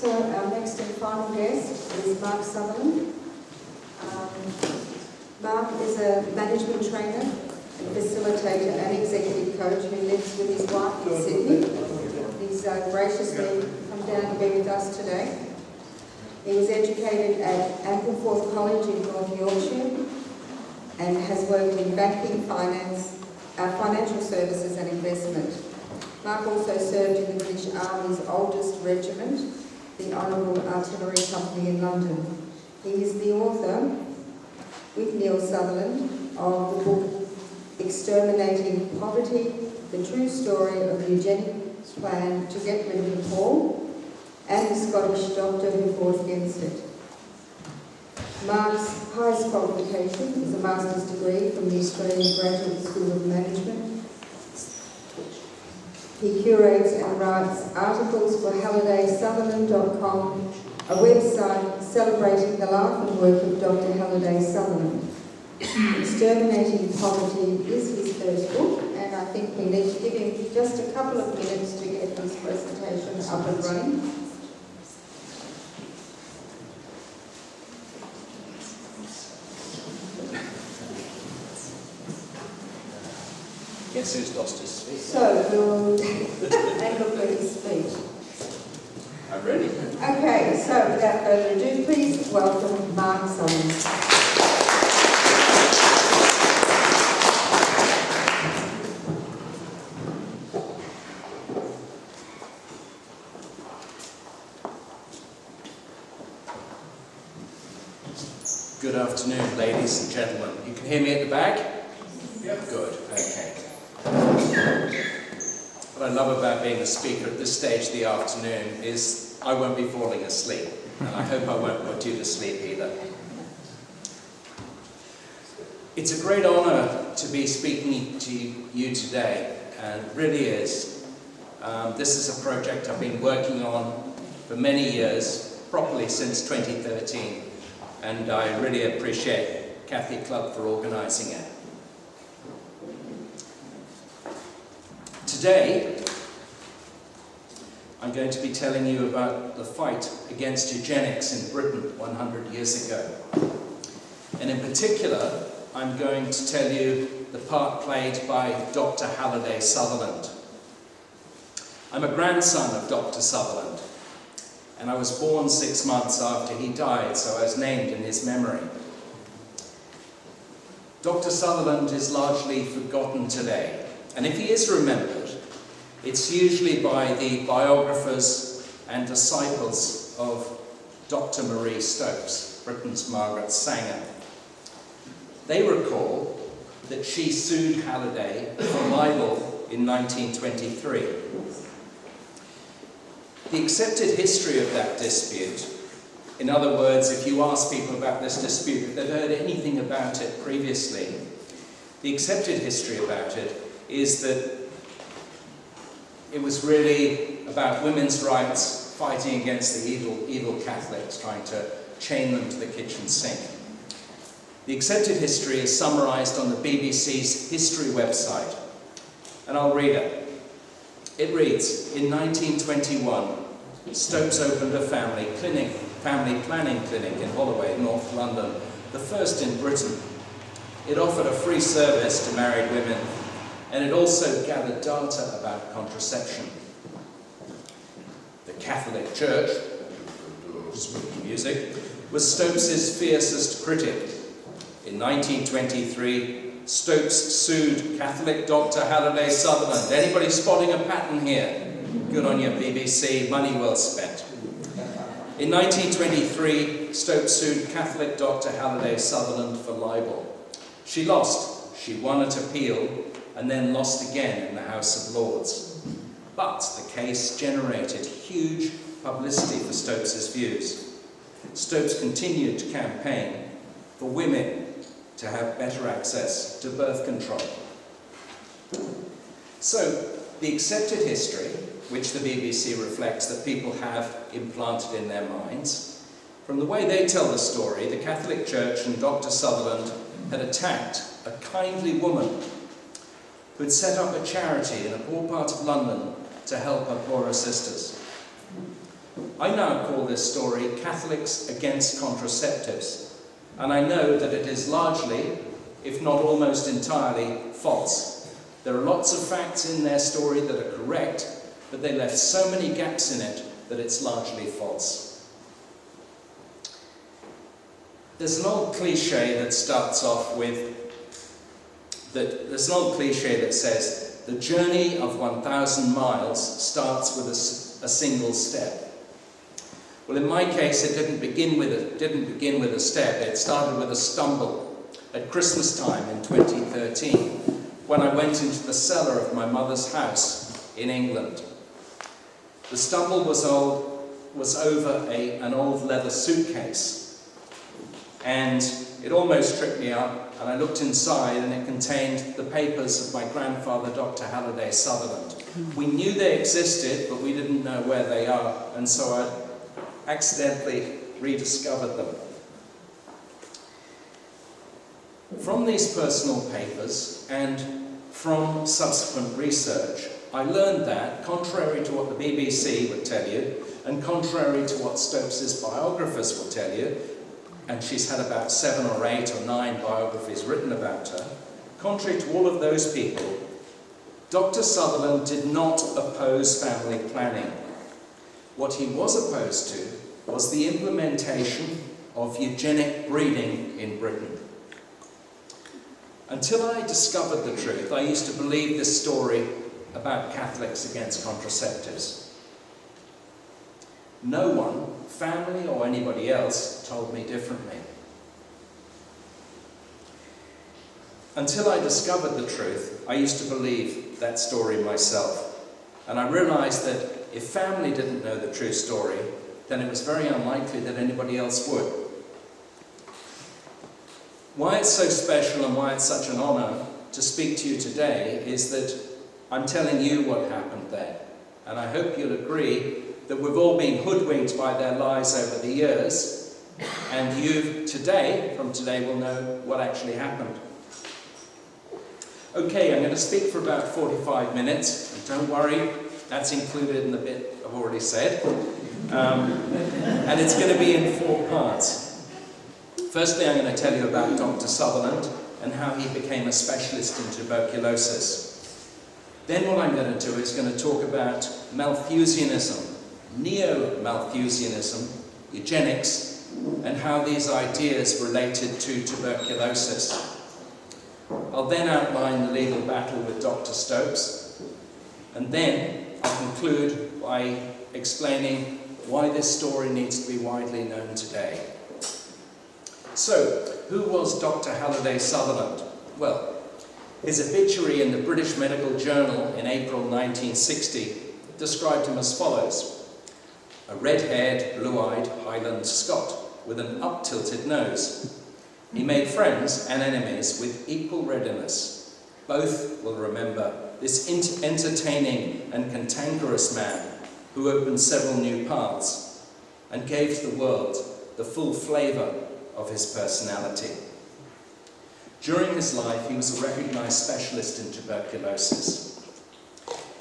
So our next and final guest is Mark Sutherland. Mark is a management trainer, and facilitator and executive coach who lives with his wife in Sydney. He's graciously come down to be with us today. He was educated at Ampleforth College in North Yorkshire and has worked in banking, finance, financial services and investment. Mark also served in the British Army's oldest regiment, the Honourable Artillery Company in London. He is the author, with Neil Sutherland, of the book Exterminating Poverty, the true story of the Eugenics plan to get rid of the poor, and the Scottish doctor who fought against it. Mark's highest qualification is a master's degree from the Australian Graduate School of Management. He curates and writes articles for HallidaySutherland.com, a website celebrating the life and work of Dr. Halliday Sutherland. Exterminating Poverty is his first book, and I think we need to give him just a couple of minutes to get his presentation up and running. Guess who's lost his speech? So, we'll take a look at his speech. I'm ready. Okay, so without further ado, please welcome Mark Sutherland. Good afternoon, ladies and gentlemen. You can hear me at the back? Yep. Good, okay. What I love about being a speaker at this stage of the afternoon is I won't be falling asleep, and I hope I won't put you to sleep either. It's a great honour to be speaking to you today, and it really is. This is a project I've been working on for many years, properly since 2013, and I really appreciate Kathy Clubb for organising it. Today, I'm going to be telling you about the fight against eugenics in Britain 100 years ago. And in particular, I'm going to tell you the part played by Dr. Halliday Sutherland. I'm a grandson of Dr. Sutherland, and I was born 6 months after he died, so I was named in his memory. Dr. Sutherland is largely forgotten today, and if he is remembered, it's usually by the biographers and disciples of Dr. Marie Stopes, Britain's Margaret Sanger. They recall that she sued Halliday for libel in 1923. The accepted history of that dispute, in other words, if you ask people about this dispute, if they've heard anything about it previously, the accepted history about it is that it was really about women's rights, fighting against the evil Catholics, trying to chain them to the kitchen sink. The accepted history is summarised on the BBC's history website, and I'll read it. It reads, in 1921, Stopes opened a family planning clinic in Holloway, North London, the first in Britain. It offered a free service to married women, and it also gathered data about contraception. The Catholic Church, spooky music, was Stopes' fiercest critic. In 1923, Stopes sued Catholic Dr. Halliday Sutherland. Anybody spotting a pattern here? Good on you, BBC, money well spent. In 1923, Stopes sued Catholic Dr. Halliday Sutherland for libel. She lost. She won at appeal, and then lost again in the House of Lords. But the case generated huge publicity for Stopes' views. Stopes continued to campaign for women to have better access to birth control. So, the accepted history, which the BBC reflects that people have implanted in their minds, from the way they tell the story, the Catholic Church and Dr. Sutherland had attacked a kindly woman who had set up a charity in a poor part of London to help her poorer sisters. I now call this story Catholics Against Contraceptives, and I know that it is largely, if not almost entirely, false. There are lots of facts in their story that are correct, but they left so many gaps in it that it's largely false. There's an old cliche that starts off with, there's an old cliche that says, the journey of 1,000 miles starts with a single step. Well, in my case, it didn't begin with a step. It started with a stumble at Christmas time in 2013, when I went into the cellar of my mother's house in England. The stumble was over an old leather suitcase, and it almost tripped me up, and I looked inside, and it contained the papers of my grandfather, Dr. Halliday Sutherland. We knew they existed, but we didn't know where they are, and so I accidentally rediscovered them. From these personal papers and from subsequent research, I learned that, contrary to what the BBC would tell you, and contrary to what Stokes's biographers will tell you, and she's had about 7 or 8 or 9 biographies written about her, contrary to all of those people, Dr. Sutherland did not oppose family planning. What he was opposed to was the implementation of eugenic breeding in Britain. Until I discovered the truth, I used to believe this story about Catholics against contraceptives. No one, family or anybody else, told me differently. Until I discovered the truth, I used to believe that story myself. And I realized that if family didn't know the true story, then it was very unlikely that anybody else would. Why it's so special and why it's such an honor to speak to you today is that I'm telling you what happened there. And I hope you'll agree that we've all been hoodwinked by their lies over the years, and you from today will know what actually happened. Okay, I'm going to speak for about 45 minutes, and don't worry, that's included in the bit I've already said. And it's going to be in 4 parts. Firstly, I'm going to tell you about Dr. Sutherland and how he became a specialist in tuberculosis. Then what I'm going to do is going to talk about Malthusianism, neo-Malthusianism, eugenics, and how these ideas related to tuberculosis. I'll then outline the legal battle with Dr. Stokes, and then I'll conclude by explaining why this story needs to be widely known today. So, who was Dr. Halliday Sutherland? Well, his obituary in the British Medical Journal in April 1960 described him as follows: a red-haired, blue-eyed Highland Scot with an up-tilted nose. He made friends and enemies with equal readiness. Both will remember this entertaining and cantankerous man who opened several new paths and gave to the world the full flavour of his personality. During his life, he was a recognised specialist in tuberculosis.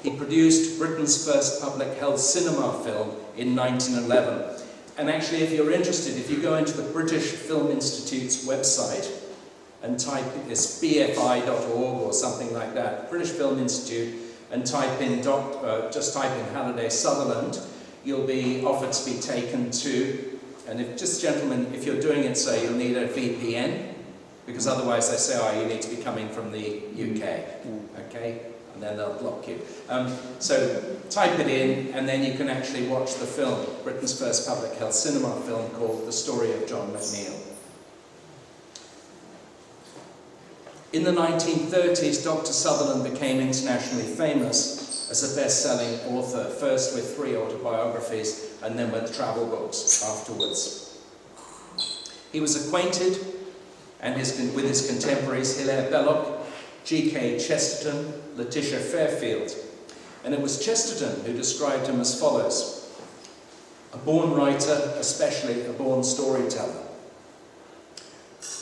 He produced Britain's first public health cinema film in 1911. And actually, if you're interested, if you go into the British Film Institute's website and type it's bfi.org or something like that, British Film Institute, and type in just type in Halliday Sutherland, you'll be offered to be taken to. And gentlemen, if you're doing it, so you'll need a VPN, because otherwise they say, oh, you need to be coming from the UK, okay? And then they'll block you. So type it in, and then you can actually watch the film, Britain's first public health cinema film called The Story of John McNeill. In the 1930s, Dr. Sutherland became internationally famous as a best-selling author, first with 3 autobiographies and then with travel books afterwards. He was acquainted with his contemporaries Hilaire Belloc, G.K. Chesterton, Letitia Fairfield, and it was Chesterton who described him as follows: a born writer, especially a born storyteller.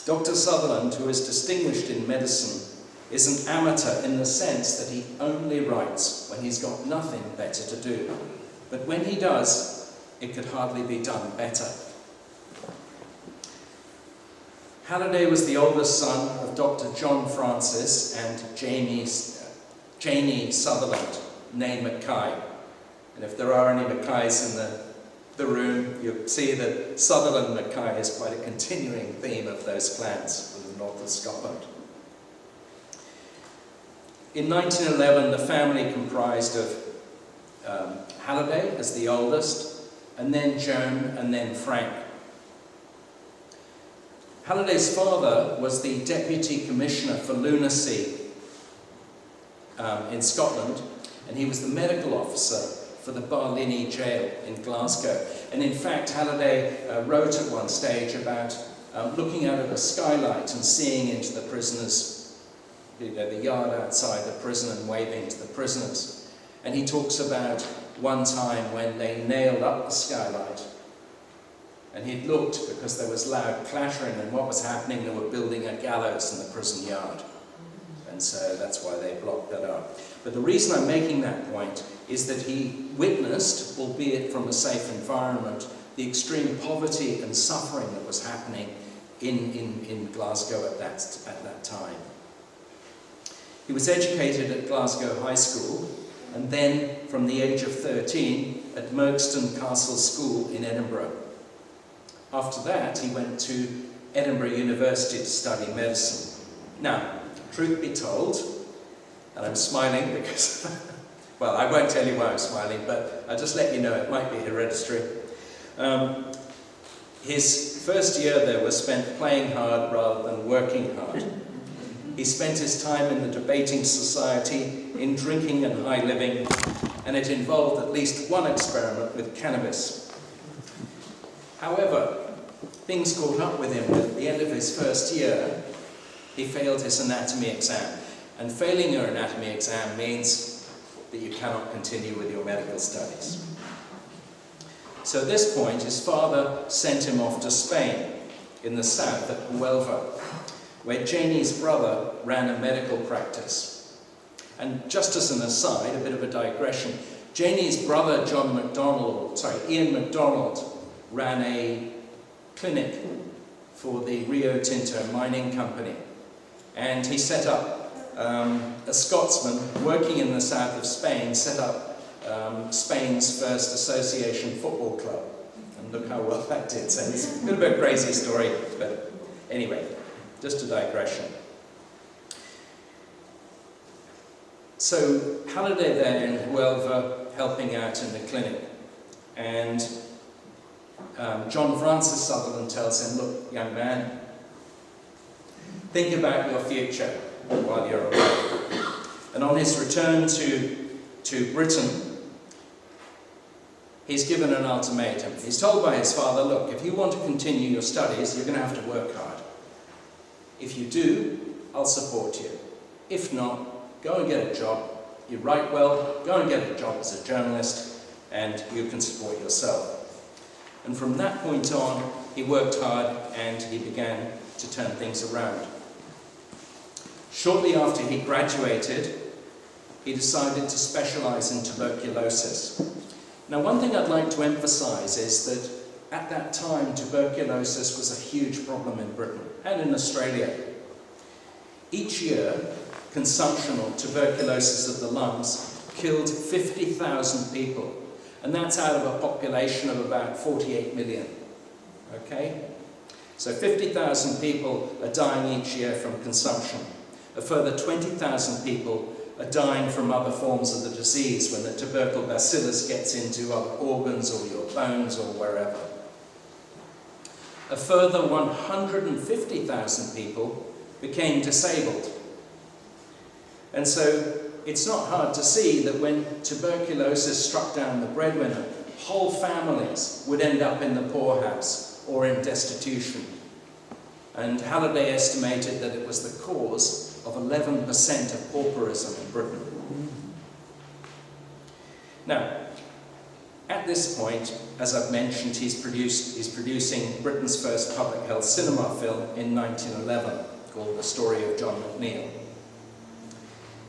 Dr. Sutherland, who is distinguished in medicine, is an amateur in the sense that he only writes when he's got nothing better to do. But when he does, It could hardly be done better. Halliday was the oldest son of Dr. John Francis and Janie Sutherland, née Mackay. And if there are any Mackays in the room, you'll see that Sutherland Mackay is quite a continuing theme of those clans in the north of Scotland. In 1911, the family comprised of Halliday as the oldest, and then Joan, and then Frank. Halliday's father was the Deputy Commissioner for Lunacy in Scotland, and he was the medical officer for the Barlinnie jail in Glasgow. And in fact, Halliday wrote at one stage about looking out of a skylight and seeing into the prisoners, the yard outside the prison, and waving to the prisoners. And he talks about one time when they nailed up the skylight, and he'd looked because there was loud clattering, and what was happening, they were building a gallows in the prison yard. And so that's why they blocked that up. But the reason I'm making that point is that he witnessed, albeit from a safe environment, the extreme poverty and suffering that was happening in Glasgow at that time. He was educated at Glasgow High School, and then from the age of 13 at Merkston Castle School in Edinburgh. After that, he went to Edinburgh University to study medicine. Now, truth be told, and I'm smiling because, well, I won't tell you why I'm smiling, but I'll just let you know it might be hereditary. His first year there was spent playing hard rather than working hard. He spent his time in the debating society, in drinking and high living, and it involved at least one experiment with cannabis. However, things caught up with him. At the end of his first year, he failed his anatomy exam. And failing your anatomy exam means that you cannot continue with your medical studies. So at this point, his father sent him off to Spain, in the south at Huelva, where Janie's brother ran a medical practice. And just as an aside, a bit of a digression, Janie's brother, Ian MacDonald, ran a clinic for the Rio Tinto mining company. And he set up, a Scotsman working in the south of Spain, set up Spain's first association football club. And look how well that did. So it's a bit of a crazy story, but anyway, just a digression. So Halliday there in Huelva, helping out in the clinic. And John Francis Sutherland tells him, look, young man, think about your future while you're away. And on his return to Britain, he's given an ultimatum. He's told by his father, look, if you want to continue your studies, you're going to have to work hard. If you do, I'll support you. If not, go and get a job. You write well, go and get a job as a journalist, and you can support yourself. And from that point on, he worked hard and he began to turn things around. Shortly after he graduated, he decided to specialize in tuberculosis. Now, one thing I'd like to emphasize is that at that time, tuberculosis was a huge problem in Britain and in Australia. Each year, consumption or tuberculosis of the lungs killed 50,000 people. And that's out of a population of about 48 million. Okay? So 50,000 people are dying each year from consumption. A further 20,000 people are dying from other forms of the disease when the tubercle bacillus gets into other organs or your bones or wherever. A further 150,000 people became disabled. And so it's not hard to see that when tuberculosis struck down the breadwinner, whole families would end up in the poorhouse or in destitution. And Halliday estimated that it was the cause of 11% of pauperism in Britain. Now, at this point, as I've mentioned, he's producing Britain's first public health cinema film in 1911, called The Story of John McNeill.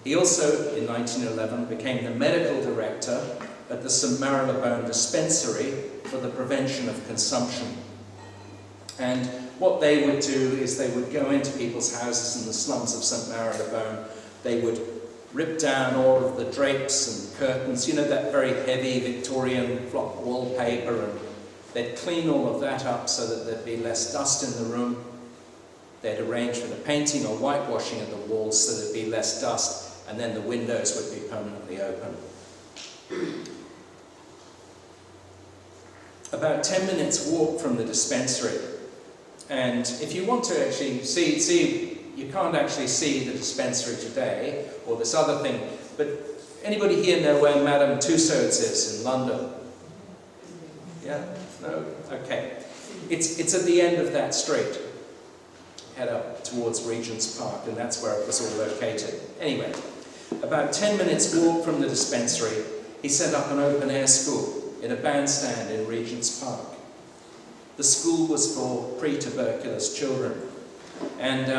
He also, in 1911, became the medical director at the St Marylebone Dispensary for the Prevention of Consumption. And what they would do is they would go into people's houses in the slums of St Marylebone. They would rip down all of the drapes and curtains, you know, that very heavy Victorian flock wallpaper, and they'd clean all of that up so that there'd be less dust in the room. They'd arrange for the painting or whitewashing of the walls so there'd be less dust, and then the windows would be permanently open. About 10 minutes walk from the dispensary. And if you want to actually see, you can't actually see the dispensary today, or this other thing, but anybody here know where Madame Tussauds is in London? Yeah? No? Okay. It's at the end of that street. Head up towards Regent's Park, and that's where it was all located. Anyway, about 10 minutes walk from the dispensary, he set up an open-air school in a bandstand in Regent's Park. The school was for pre-tuberculous children, and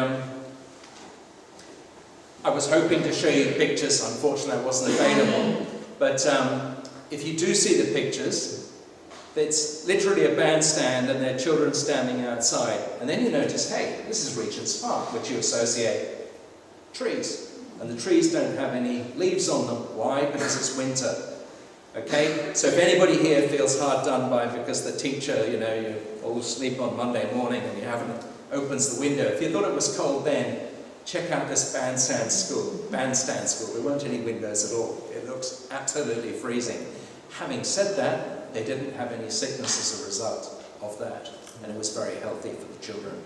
I was hoping to show you pictures. Unfortunately, I wasn't available, but if you do see the pictures, it's literally a bandstand and there are children standing outside, and then you notice, hey, this is Regent's Park, which you associate trees, and the trees don't have any leaves on them. Why? Because it's winter. Okay, so if anybody here feels hard done by because the teacher, you know, you all sleep on Monday morning and you haven't opens the window, if you thought it was cold then, check out this bandstand school. There weren't any windows at all. It looks absolutely freezing. Having said that, they didn't have any sickness as a result of that, and it was very healthy for the children.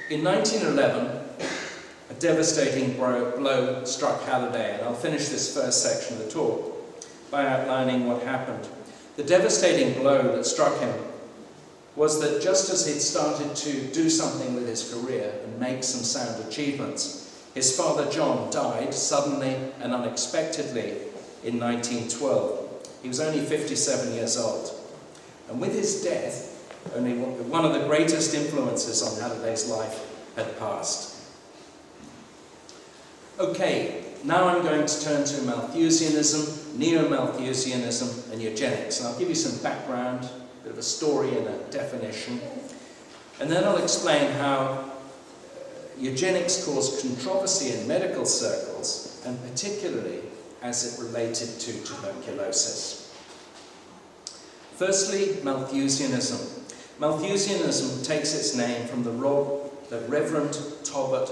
In 1911, a devastating blow struck Halliday, and I'll finish this first section of the talk by outlining what happened. The devastating blow that struck him was that just as he'd started to do something with his career and make some sound achievements, his father John died suddenly and unexpectedly in 1912. He was only 57 years old. And with his death, only one of the greatest influences on Halliday's life had passed. Okay, now I'm going to turn to Malthusianism, Neo-Malthusianism, and eugenics. And I'll give you some background, a bit of a story and a definition. And then I'll explain how eugenics caused controversy in medical circles, and particularly as it related to tuberculosis. Firstly, Malthusianism. Malthusianism takes its name from the Reverend Tobit.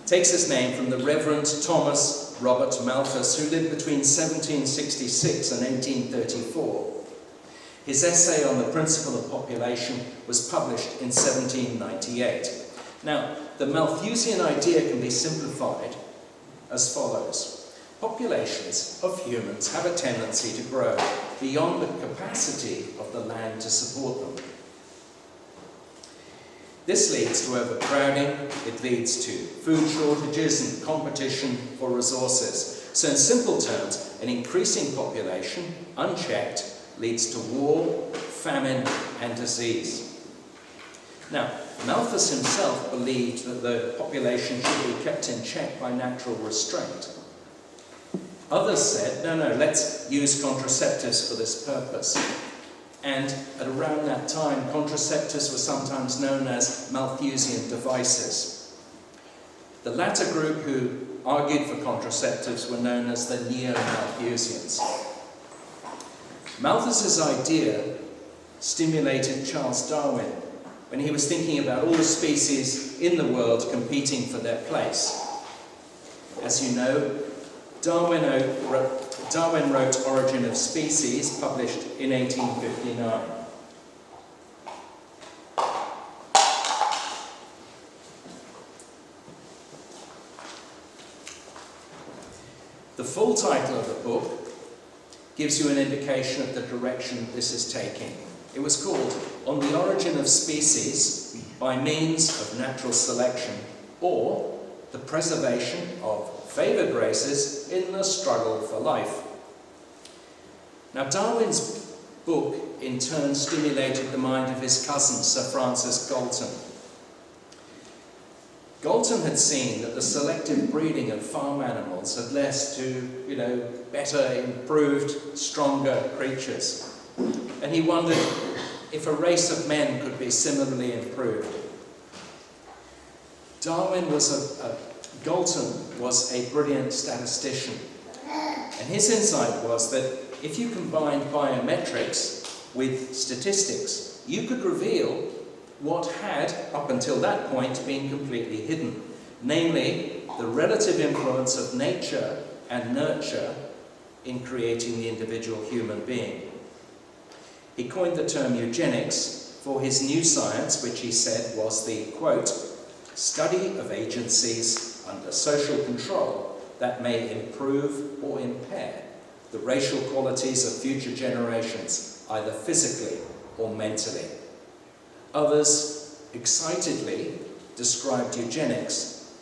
Takes its name from the Reverend Thomas Robert Malthus, who lived between 1766 and 1834. His essay on the principle of population was published in 1798. Now, the Malthusian idea can be simplified as follows. Populations of humans have a tendency to grow beyond the capacity of the land to support them. This leads to overcrowding, it leads to food shortages and competition for resources. So in simple terms, an increasing population, unchecked, leads to war, famine and disease. Now, Malthus himself believed that the population should be kept in check by natural restraint. Others said, no, let's use contraceptives for this purpose. And at around that time, contraceptives were sometimes known as Malthusian devices. The latter group who argued for contraceptives were known as the Neo-Malthusians. Malthus's idea stimulated Charles Darwin when he was thinking about all the species in the world competing for their place. As you know, Darwin wrote Origin of Species, published in 1859. The full title of the book gives you an indication of the direction this is taking. It was called On the Origin of Species by Means of Natural Selection, or The Preservation of Favoured Races in the Struggle for Life. Now, Darwin's book in turn stimulated the mind of his cousin, Sir Francis Galton. Galton had seen that the selective breeding of farm animals had led to, better, improved, stronger creatures. And he wondered if a race of men could be similarly improved. Galton was a brilliant statistician. And his insight was that if you combined biometrics with statistics, you could reveal what had, up until that point, been completely hidden, namely the relative influence of nature and nurture in creating the individual human being. He coined the term eugenics for his new science, which he said was the, quote, study of agencies under social control that may improve or impair the racial qualities of future generations, either physically or mentally. Others excitedly described eugenics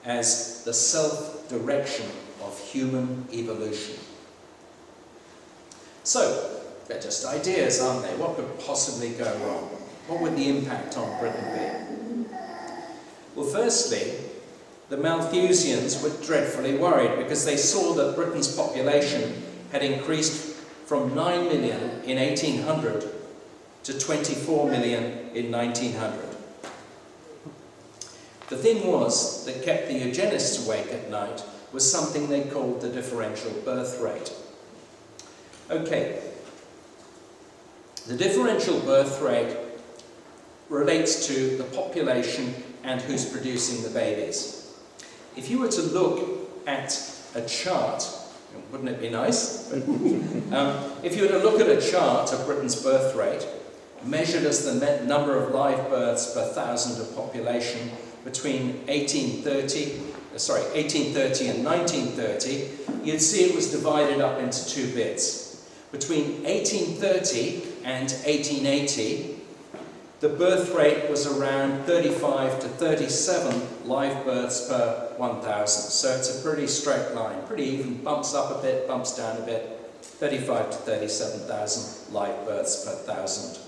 as the self-direction of human evolution. So, they're just ideas, aren't they? What could possibly go wrong? What would the impact on Britain be? Well, firstly, the Malthusians were dreadfully worried because they saw that Britain's population had increased from 9 million in 1800 to 24 million in 1900. The thing was that kept the eugenists awake at night was something they called the differential birth rate. Okay, the differential birth rate relates to the population and who's producing the babies. If you were to look at a chart, wouldn't it be nice? If you were to look at a chart of Britain's birth rate, measured as the number of live births per thousand of population between 1830 and 1930, you'd see it was divided up into two bits. Between 1830 and 1880, the birth rate was around 35 to 37 live births per 1,000. So it's a pretty straight line, pretty even, bumps up a bit, bumps down a bit, 35 to 37,000 live births per 1,000.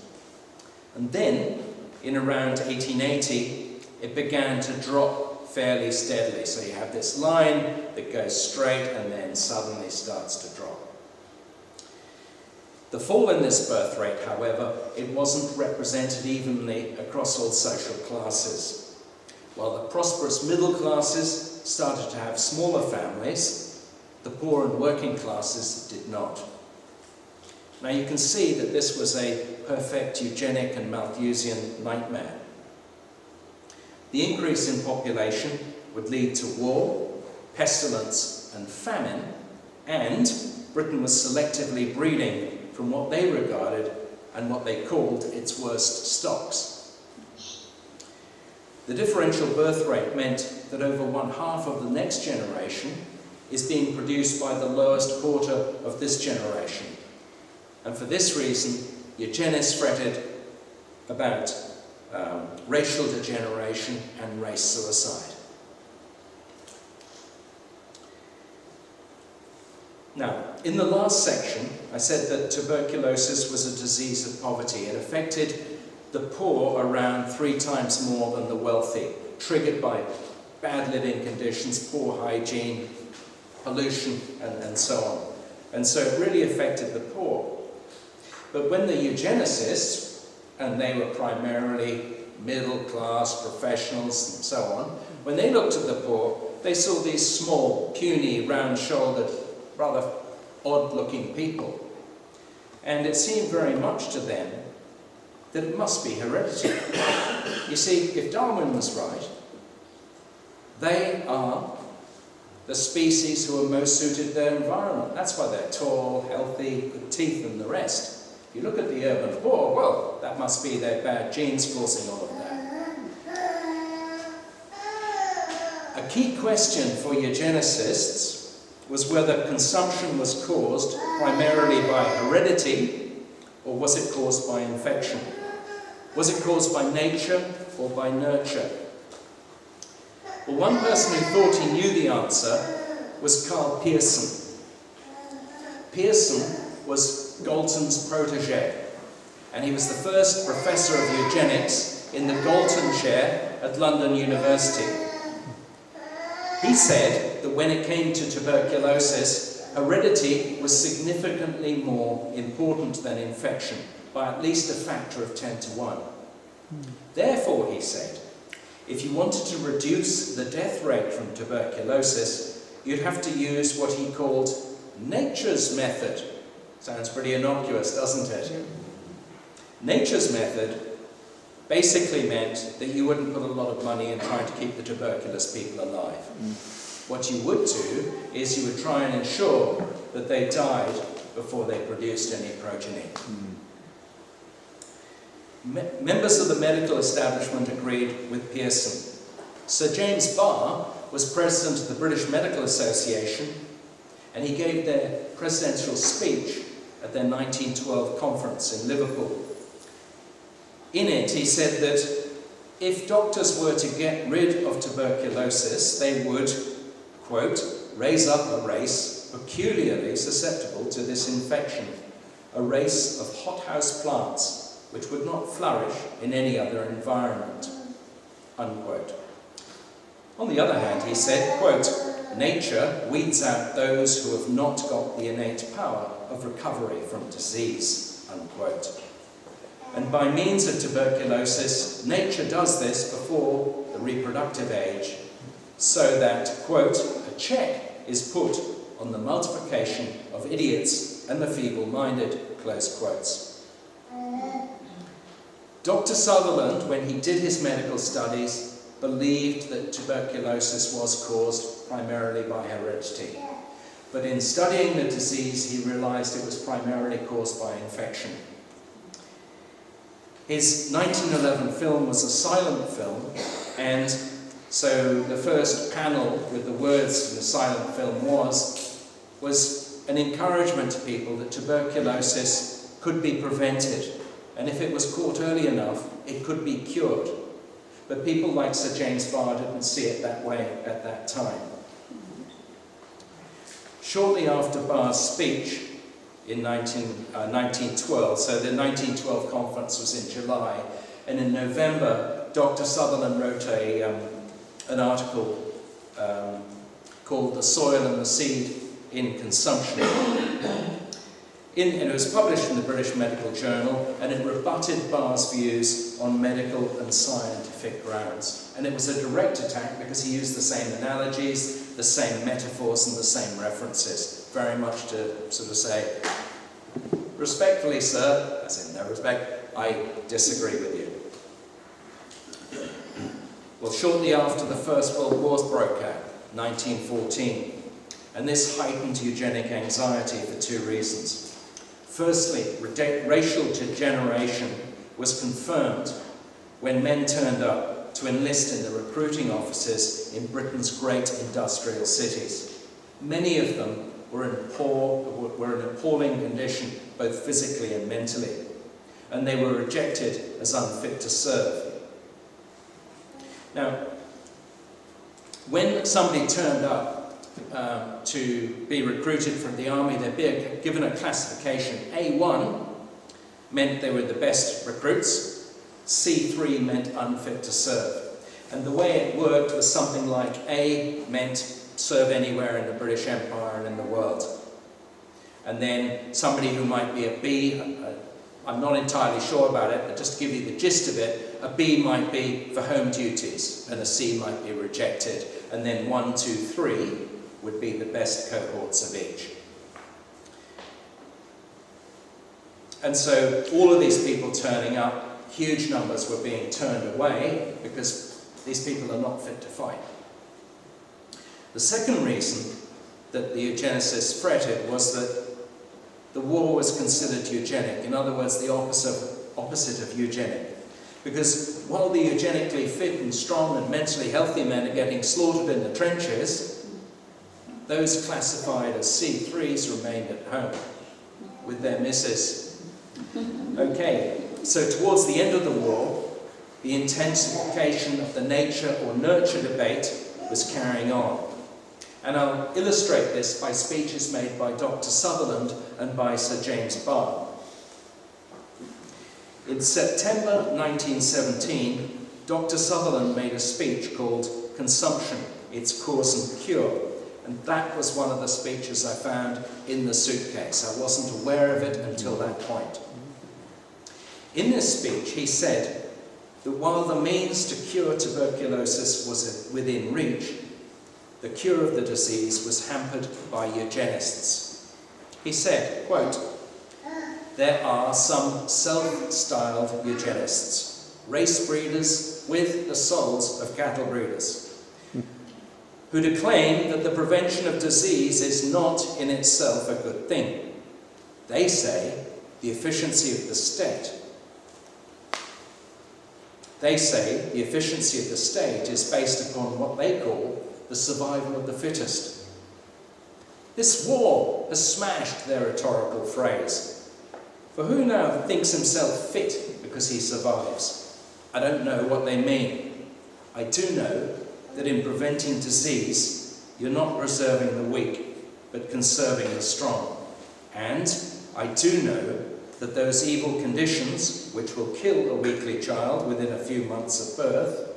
And then, in around 1880, it began to drop fairly steadily. So you have this line that goes straight and then suddenly starts to drop. The fall in this birth rate, however, it wasn't represented evenly across all social classes. While the prosperous middle classes started to have smaller families, the poor and working classes did not. Now you can see that this was a perfect eugenic and Malthusian nightmare. The increase in population would lead to war, pestilence and famine, and Britain was selectively breeding from what they regarded and what they called its worst stocks. The differential birth rate meant that over 1/2 of the next generation is being produced by the lowest quarter of this generation. And for this reason, eugenists fretted about racial degeneration and race suicide. Now, in the last section, I said that tuberculosis was a disease of poverty. It affected the poor around 3 times more than the wealthy, triggered by bad living conditions, poor hygiene, pollution, and so on. And so it really affected the poor. But when the eugenicists, and they were primarily middle class professionals and so on, when they looked at the poor, they saw these small, puny, round-shouldered, rather odd-looking people. And it seemed very much to them that it must be heredity. You see, if Darwin was right, they are the species who are most suited to their environment. That's why they're tall, healthy, good teeth and the rest. If you look at the urban poor, well, that must be their bad genes causing all of that. A key question for eugenicists was whether consumption was caused primarily by heredity or was it caused by infection? Was it caused by nature or by nurture? Well, one person who thought he knew the answer was Karl Pearson. Pearson was Galton's protege, and he was the first professor of eugenics in the Galton chair at London University. he said that when it came to tuberculosis, heredity was significantly more important than infection, by at least a factor of 10 to 1. Therefore, he said, if you wanted to reduce the death rate from tuberculosis, you'd have to use what he called nature's method. Sounds pretty innocuous, doesn't it? Nature's method basically meant that you wouldn't put a lot of money in trying to keep the tuberculous people alive. What you would do is you would try and ensure that they died before they produced any progeny. Members of the medical establishment agreed with Pearson. Sir James Barr was president of the British Medical Association, and he gave their presidential speech at their 1912 conference in Liverpool. In it, he said that if doctors were to get rid of tuberculosis, they would, quote, raise up a race peculiarly susceptible to this infection, a race of hothouse plants which would not flourish in any other environment, unquote. On the other hand, he said, quote, nature weeds out those who have not got the innate power of recovery from disease, unquote. And by means of tuberculosis, nature does this before the reproductive age, so that, quote, a check is put on the multiplication of idiots and the feeble-minded, close quotes. Dr. Sutherland, when he did his medical studies, believed that tuberculosis was caused primarily by heredity. But in studying the disease, he realized it was primarily caused by infection. His 1911 film was a silent film, and so the first panel with the words in the silent film was an encouragement to people that tuberculosis could be prevented, and if it was caught early enough, it could be cured. But people like Sir James Barr didn't see it that way at that time. Shortly after Barr's speech in 1912, so the 1912 conference was in July, and in November, Dr. Sutherland wrote an article called The Soil and the Seed in Consumption. And it was published in the British Medical Journal, and it rebutted Barr's views on medical and scientific grounds. And it was a direct attack because he used the same analogies, the same metaphors, and the same references, very much to sort of say, respectfully, sir, as in no respect, I disagree with you. Well, shortly after the First World War broke out, 1914, and this heightened eugenic anxiety for two reasons. Firstly, racial degeneration was confirmed when men turned up to enlist in the recruiting offices in Britain's great industrial cities. Many of them were in appalling condition, both physically and mentally, and they were rejected as unfit to serve. Now, when somebody turned up to be recruited from the army, they'd be given a classification. A1 meant they were the best recruits, C3 meant unfit to serve. And the way it worked was something like A meant serve anywhere in the British Empire and in the world. And then somebody who might be a B, I'm not entirely sure about it, but just to give you the gist of it, a B might be for home duties, and a C might be rejected. And then 1, 2, 3 would be the best cohorts of each. And so all of these people turning up, huge numbers were being turned away because these people are not fit to fight. The second reason that the eugenicists fretted was that the war was considered eugenic, in other words, the opposite of eugenic. Because while the eugenically fit and strong and mentally healthy men are getting slaughtered in the trenches, those classified as C3s remained at home with their missus. Okay, so towards the end of the war, the intensification of the nature or nurture debate was carrying on. And I'll illustrate this by speeches made by Dr. Sutherland and by Sir James Barr. In September 1917, Dr. Sutherland made a speech called Consumption, its cause and cure. And that was one of the speeches I found in the suitcase. I wasn't aware of it until that point. In this speech, he said that while the means to cure tuberculosis was within reach, the cure of the disease was hampered by eugenists. He said, quote, "There are some self-styled eugenists, race breeders with the souls of cattle breeders, who declaim that the prevention of disease is not in itself a good thing. They say the efficiency of the state is based upon what they call the survival of the fittest. This war has smashed their rhetorical phrase. For who now thinks himself fit because he survives? I don't know what they mean. I do know that in preventing disease, you're not preserving the weak, but conserving the strong. And I do know that those evil conditions, which will kill a weakly child within a few months of birth,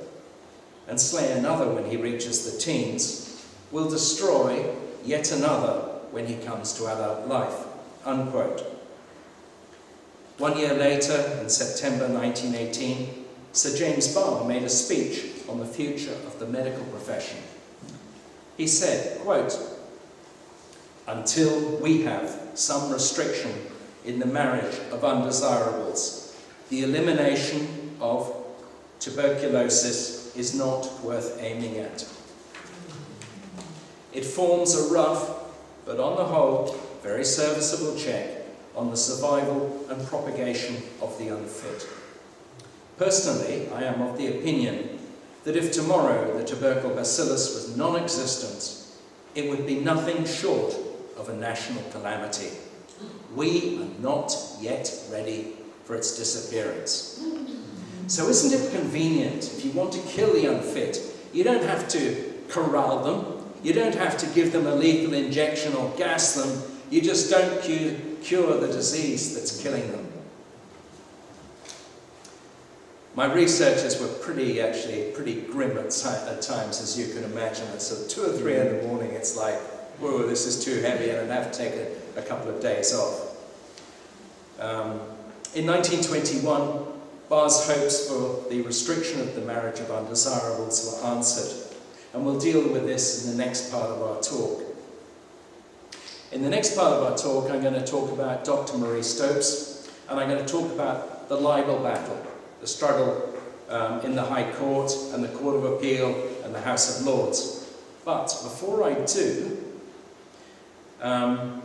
and slay another when he reaches the teens, will destroy yet another when he comes to adult life." Unquote. 1 year later, in September 1918, Sir James Barr made a speech on the future of the medical profession. He said, quote, "Until we have some restriction in the marriage of undesirables, the elimination of tuberculosis is not worth aiming at. It forms a rough, but on the whole, very serviceable check on the survival and propagation of the unfit. Personally, I am of the opinion that if tomorrow the tubercle bacillus was non-existent, it would be nothing short of a national calamity. We are not yet ready for its disappearance." So isn't it convenient, if you want to kill the unfit, you don't have to corral them, you don't have to give them a lethal injection or gas them, you just don't cure the disease that's killing them. My researchers were pretty grim at times, as you can imagine. At sort of 2 or 3 in the morning, it's like, whoa, this is too heavy, and I'd have to take a couple of days off. In 1921, Barr's hopes for the restriction of the marriage of undesirables were answered, and we'll deal with this in the next part of our talk. In the next part of our talk, I'm going to talk about Dr. Marie Stopes, and I'm going to talk about the libel battle, the struggle in the High Court and the Court of Appeal and the House of Lords. But before I do, I'm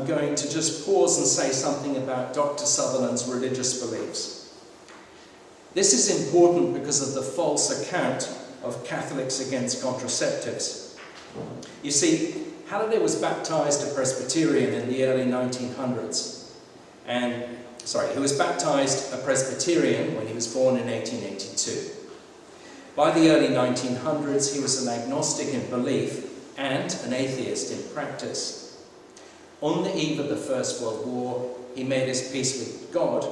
going to just pause and say something about Dr. Sutherland's religious beliefs. This is important because of the false account of Catholics against contraceptives. You see, Halliday was baptized a Presbyterian in the early 1900s. He was baptized a Presbyterian when he was born in 1882. By the early 1900s, he was an agnostic in belief and an atheist in practice. On the eve of the First World War, he made his peace with God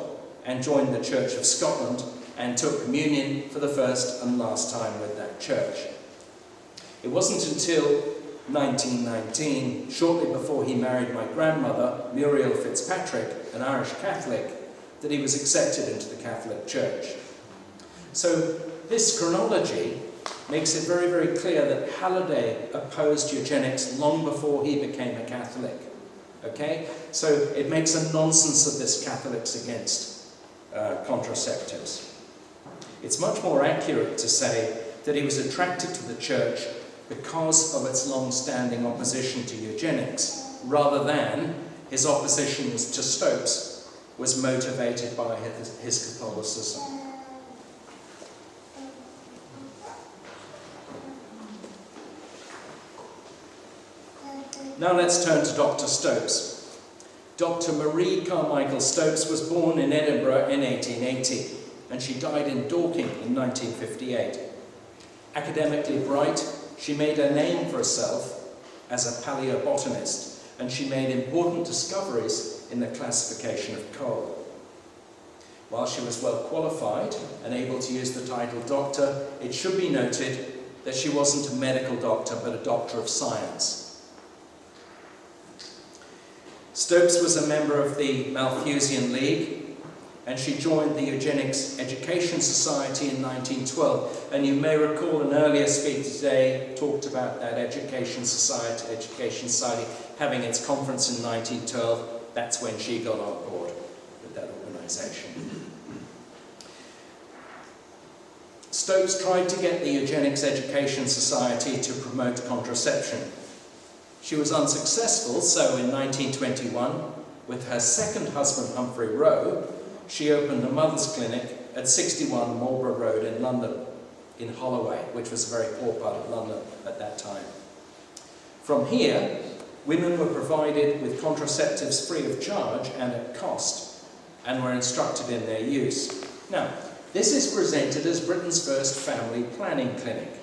and joined the Church of Scotland and took communion for the first and last time with that church. It wasn't until 1919, shortly before he married my grandmother, Muriel Fitzpatrick, an Irish Catholic, that he was accepted into the Catholic Church. So this chronology makes it very, very clear that Halliday opposed eugenics long before he became a Catholic. Okay? So it makes a nonsense of this Catholics against contraceptives. It's much more accurate to say that he was attracted to the church because of its long-standing opposition to eugenics, rather than his opposition to Stopes was motivated by his Catholicism. Now let's turn to Dr. Stopes. Dr. Marie Carmichael Stopes was born in Edinburgh in 1880, and she died in Dorking in 1958. Academically bright, she made a name for herself as a paleobotanist, and she made important discoveries in the classification of coal. While she was well qualified and able to use the title doctor, it should be noted that she wasn't a medical doctor but a doctor of science. Stopes was a member of the Malthusian League, and she joined the Eugenics Education Society in 1912. And you may recall an earlier speaker today talked about that Education Society having its conference in 1912. That's when she got on board with that organisation. Stopes tried to get the Eugenics Education Society to promote contraception. She was unsuccessful, so in 1921, with her second husband Humphrey Roe, she opened a mother's clinic at 61 Marlborough Road in London, in Holloway, which was a very poor part of London at that time. From here, women were provided with contraceptives free of charge and at cost, and were instructed in their use. Now, this is presented as Britain's first family planning clinic,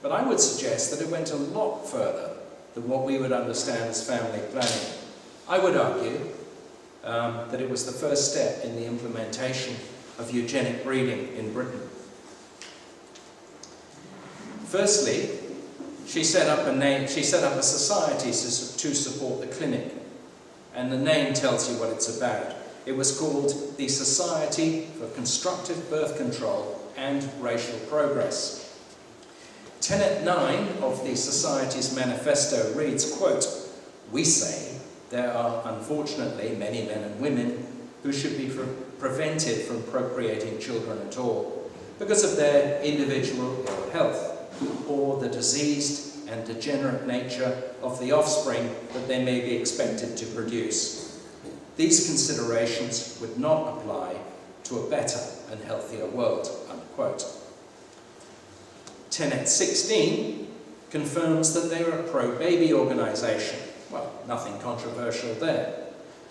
but I would suggest that it went a lot further than what we would understand as family planning. I would argue that it was the first step in the implementation of eugenic breeding in Britain. Firstly, she set up a society to support the clinic, and the name tells you what it's about. It was called the Society for Constructive Birth Control and Racial Progress. Tenet 9 of the Society's manifesto reads, quote, "We say there are unfortunately many men and women who should be prevented from procreating children at all because of their individual ill health or the diseased and degenerate nature of the offspring that they may be expected to produce. These considerations would not apply to a better and healthier world," unquote. Tenet 16 confirms that they are a pro-baby organisation. Well, nothing controversial there.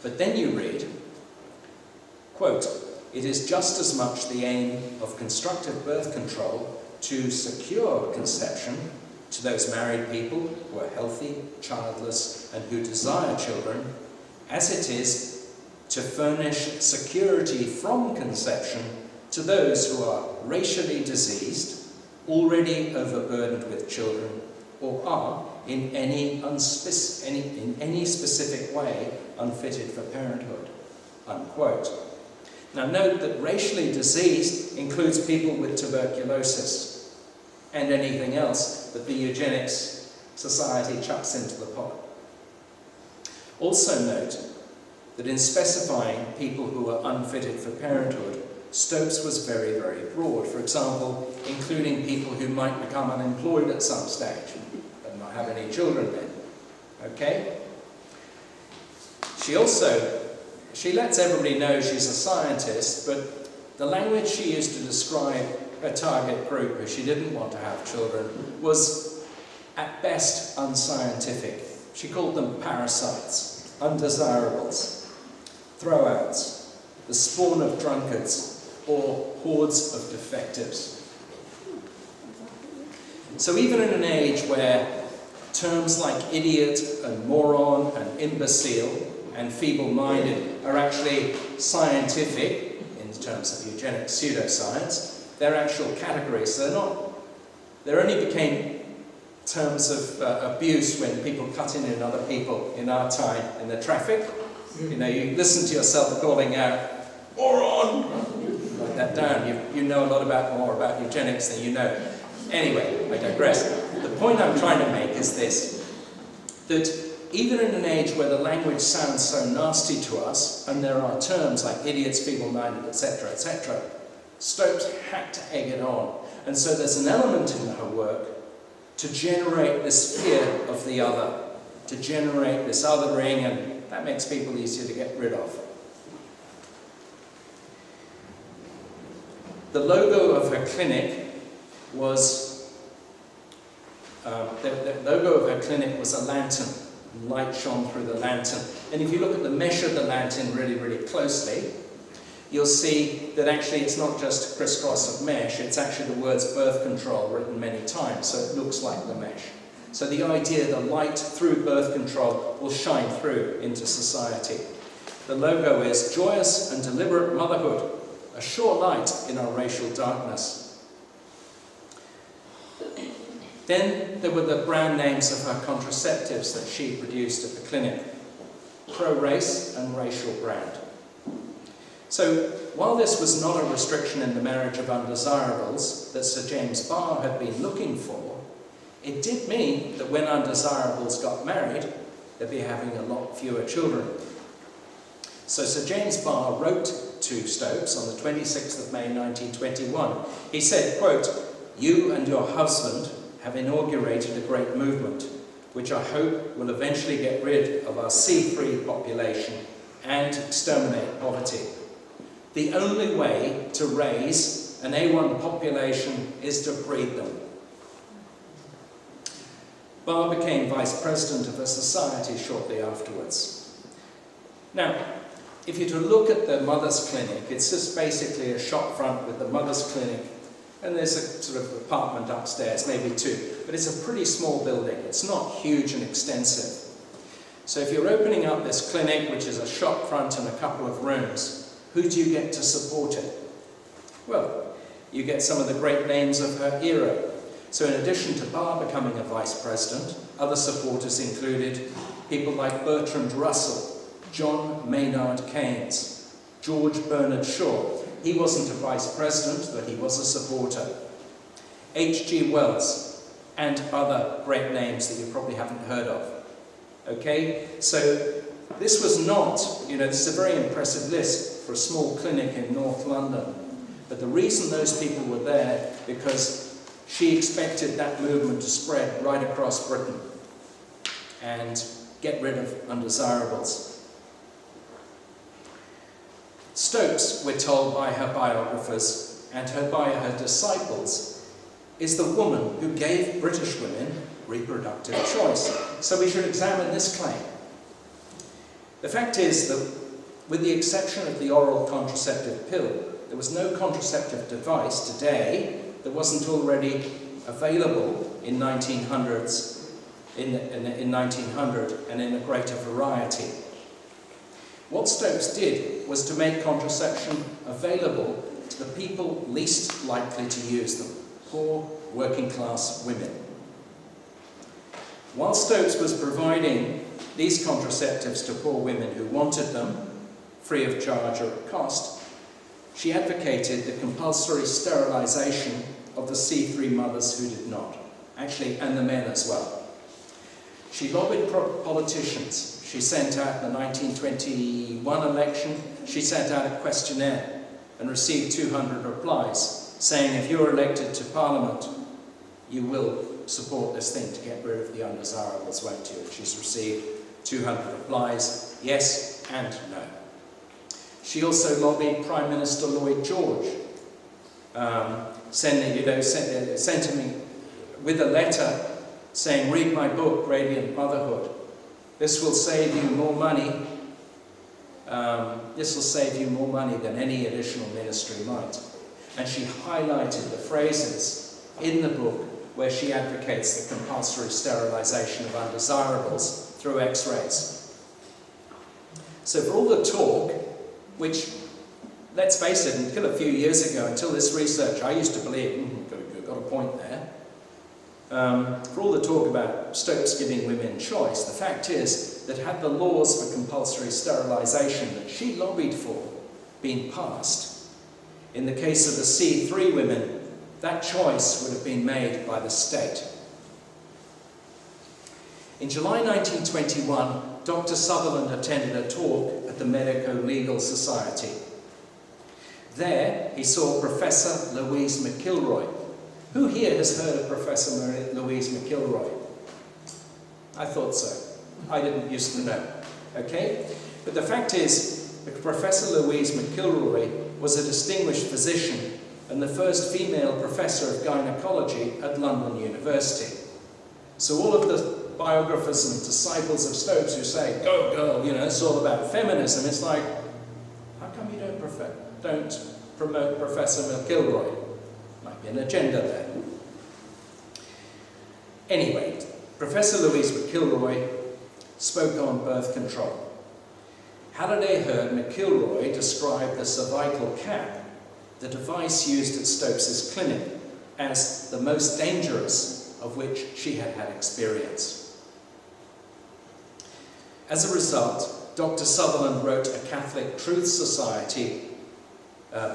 But then you read, quote, "It is just as much the aim of constructive birth control to secure conception to those married people who are healthy, childless, and who desire children, as it is to furnish security from conception to those who are racially diseased, already overburdened with children, or are in any specific way unfitted for parenthood," unquote. Now note that racially diseased includes people with tuberculosis and anything else that the Eugenics Society chucks into the pot. Also note that in specifying people who are unfitted for parenthood, Stopes was very, very broad. For example, including people who might become unemployed at some stage and not have any children then. Okay? She lets everybody know she's a scientist, but the language she used to describe her target group, who she didn't want to have children, was at best unscientific. She called them parasites, undesirables, throwouts, the spawn of drunkards, or hordes of defectives. So even in an age where terms like idiot and moron and imbecile and feeble-minded are actually scientific in terms of eugenic pseudoscience, they're actual categories. They only became terms of abuse when people cut in other people in our time in the traffic. You know, you listen to yourself calling out, "Moron!" Write that down. You know a lot more about eugenics than you know. Anyway, I digress. The point I'm trying to make is this, that even in an age where the language sounds so nasty to us, and there are terms like idiots, feeble-minded, etc., etc., Stopes had to egg it on. And so there's an element in her work to generate this fear of the other, to generate this othering, and that makes people easier to get rid of. The logo of her clinic was a lantern. Light shone through the lantern. And if you look at the mesh of the lantern really, really closely, you'll see that actually it's not just crisscross of mesh, it's actually the words birth control written many times, so it looks like the mesh. So the idea the light through birth control will shine through into society. The logo is joyous and deliberate motherhood, a sure light in our racial darkness. Then there were the brand names of her contraceptives that she produced at the clinic: pro-race and racial brand. So, while this was not a restriction in the marriage of undesirables that Sir James Barr had been looking for, it did mean that when undesirables got married, they'd be having a lot fewer children. So Sir James Barr wrote to Stopes on the 26th of May 1921. He said, quote, "You and your husband have inaugurated a great movement, which I hope will eventually get rid of our sea-free population and exterminate poverty. The only way to raise an A1 population is to breed them." Barr became vice president of the society shortly afterwards. Now, if you're to look at the Mother's Clinic, it's just basically a shop front with the Mother's Clinic, and there's a sort of apartment upstairs, maybe two, but it's a pretty small building. It's not huge and extensive. So if you're opening up this clinic, which is a shop front and a couple of rooms, who do you get to support it? Well, you get some of the great names of her era. So in addition to Barr becoming a vice president, other supporters included people like Bertrand Russell, John Maynard Keynes, George Bernard Shaw. He wasn't a vice president, but he was a supporter. H.G. Wells, and other great names that you probably haven't heard of. Okay, so this was not, this is a very impressive list for a small clinic in North London. But the reason those people were there, because she expected that movement to spread right across Britain and get rid of undesirables. Stopes, we're told by her biographers and by her disciples, is the woman who gave British women reproductive choice. So we should examine this claim. The fact is that, with the exception of the oral contraceptive pill, there was no contraceptive device today that wasn't already available in 1900 and in a greater variety. What Stopes did was to make contraception available to the people least likely to use them: poor, working class women. While Stopes was providing these contraceptives to poor women who wanted them, free of charge or at cost, she advocated the compulsory sterilisation of the C3 mothers who did not, actually, and the men as well. She lobbied politicians. She sent out in the 1921 election, she sent out a questionnaire and received 200 replies saying, if you're elected to Parliament, you will support this thing to get rid of the undesirables, won't you? And she's received 200 replies, yes and no. She also lobbied Prime Minister Lloyd George, sent him with a letter saying, read my book, Radiant Motherhood. This will save you more money. This will save you more money than any additional ministry might. And she highlighted the phrases in the book where she advocates the compulsory sterilisation of undesirables through X-rays. So for all the talk, which, let's face it, until a few years ago, until this research, I used to believe, got a point there. For all the talk about Stopes giving women choice, the fact is that had the laws for compulsory sterilisation that she lobbied for been passed, in the case of the C3 women, that choice would have been made by the state. In July 1921, Dr. Sutherland attended a talk at the Medico-Legal Society. There, he saw Professor Louise McIlroy. Who here has heard of Professor Louise McIlroy? I thought so. I didn't used to know. Okay? But the fact is, Professor Louise McIlroy was a distinguished physician and the first female professor of gynecology at London University. So all of the biographers and disciples of Stopes who say, go girl, it's all about feminism, it's like, how come you don't promote Professor McIlroy? Might be an agenda there. Anyway, Professor Louise McIlroy spoke on birth control. Halliday heard McIlroy describe the cervical cap, the device used at Stopes's clinic, as the most dangerous of which she had had experience. As a result, Dr. Sutherland wrote a Catholic Truth Society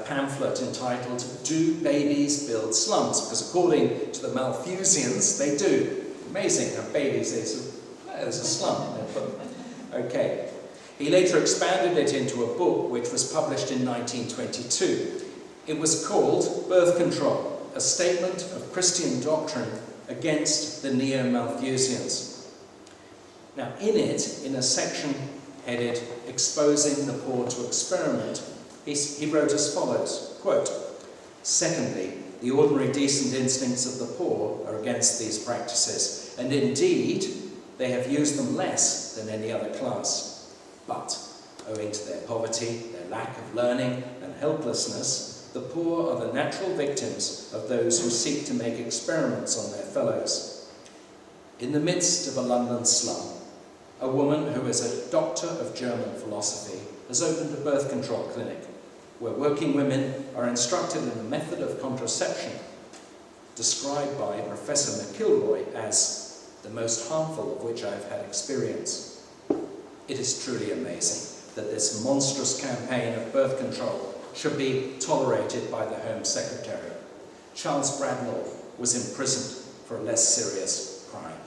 pamphlet entitled "Do Babies Build Slums?" Because according to the Malthusians, they do. Amazing how babies, there's a slum. Okay. He later expanded it into a book which was published in 1922. It was called Birth Control, a statement of Christian doctrine against the Neo-Malthusians. Now, in it, in a section headed Exposing the Poor to Experiment, he wrote as follows, quote, "Secondly, the ordinary decent instincts of the poor are against these practices, and indeed they have used them less than any other class. But, owing to their poverty, their lack of learning and helplessness, the poor are the natural victims of those who seek to make experiments on their fellows. In the midst of a London slum, a woman who is a doctor of German philosophy has opened a birth control clinic where working women are instructed in a method of contraception described by Professor McIlroy as the most harmful of which I have had experience. It is truly amazing that this monstrous campaign of birth control should be tolerated by the Home Secretary. Charles Bradlaugh was imprisoned for a less serious crime."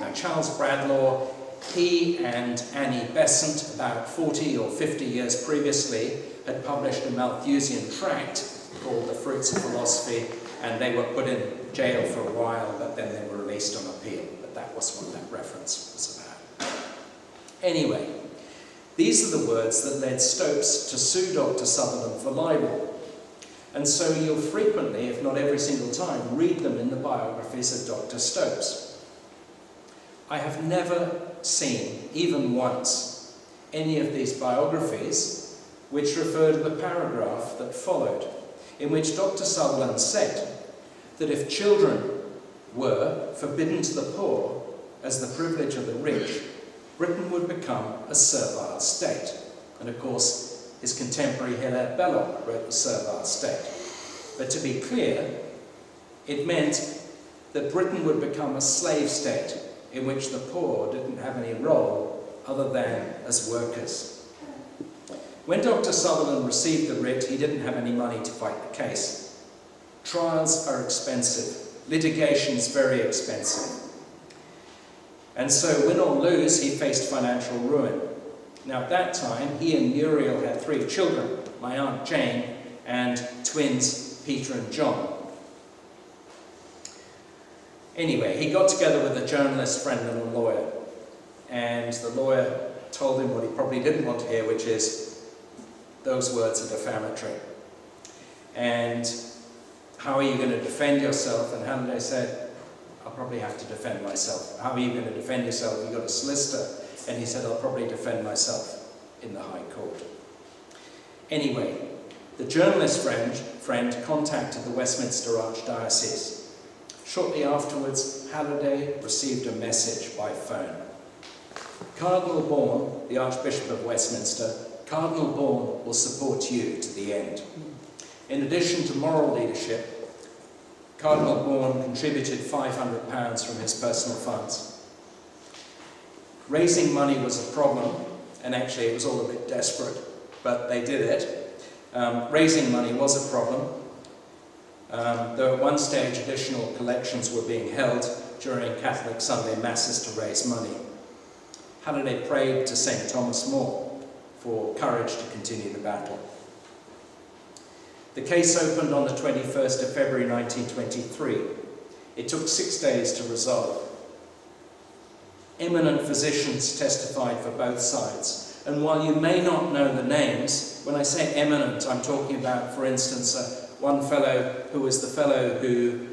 Now, Charles Bradlaugh, he and Annie Besant, about 40 or 50 years previously, had published a Malthusian tract called The Fruits of Philosophy, and they were put in jail for a while, but then they were released on appeal. But that was what that reference was about. Anyway, these are the words that led Stopes to sue Dr. Sutherland for libel. And so you'll frequently, if not every single time, read them in the biographies of Dr. Stopes. I have never seen, even once, any of these biographies which refer to the paragraph that followed, in which Dr. Sutherland said that if children were forbidden to the poor as the privilege of the rich, Britain would become a servile state. And of course, his contemporary Hilaire Belloc wrote The Servile State. But to be clear, it meant that Britain would become a slave state in which the poor didn't have any role other than as workers. When Dr. Sutherland received the writ, he didn't have any money to fight the case. Trials are expensive. Litigation's very expensive. And so, win or lose, he faced financial ruin. Now, at that time, he and Muriel had 3 children, my Aunt Jane, and twins Peter and John. Anyway, he got together with a journalist friend and a lawyer. And the lawyer told him what he probably didn't want to hear, which is, those words are defamatory. And how are you going to defend yourself? And Halliday said, I'll probably have to defend myself. How are you going to defend yourself? You've got a solicitor. And he said, I'll probably defend myself in the High Court. Anyway, the journalist friend contacted the Westminster Archdiocese. Shortly afterwards, Halliday received a message by phone. Cardinal Bourne, the Archbishop of Westminster, Cardinal Bourne will support you to the end. In addition to moral leadership, Cardinal Bourne contributed £500 from his personal funds. Raising money was a problem, and actually it was all a bit desperate, but they did it. Raising money was a problem, though at one stage additional collections were being held during Catholic Sunday Masses to raise money. Halliday prayed to St. Thomas More for courage to continue the battle. The case opened on the 21st of February 1923. It took 6 days to resolve. Eminent physicians testified for both sides, and while you may not know the names, when I say eminent, I'm talking about, for instance, one fellow who was the fellow who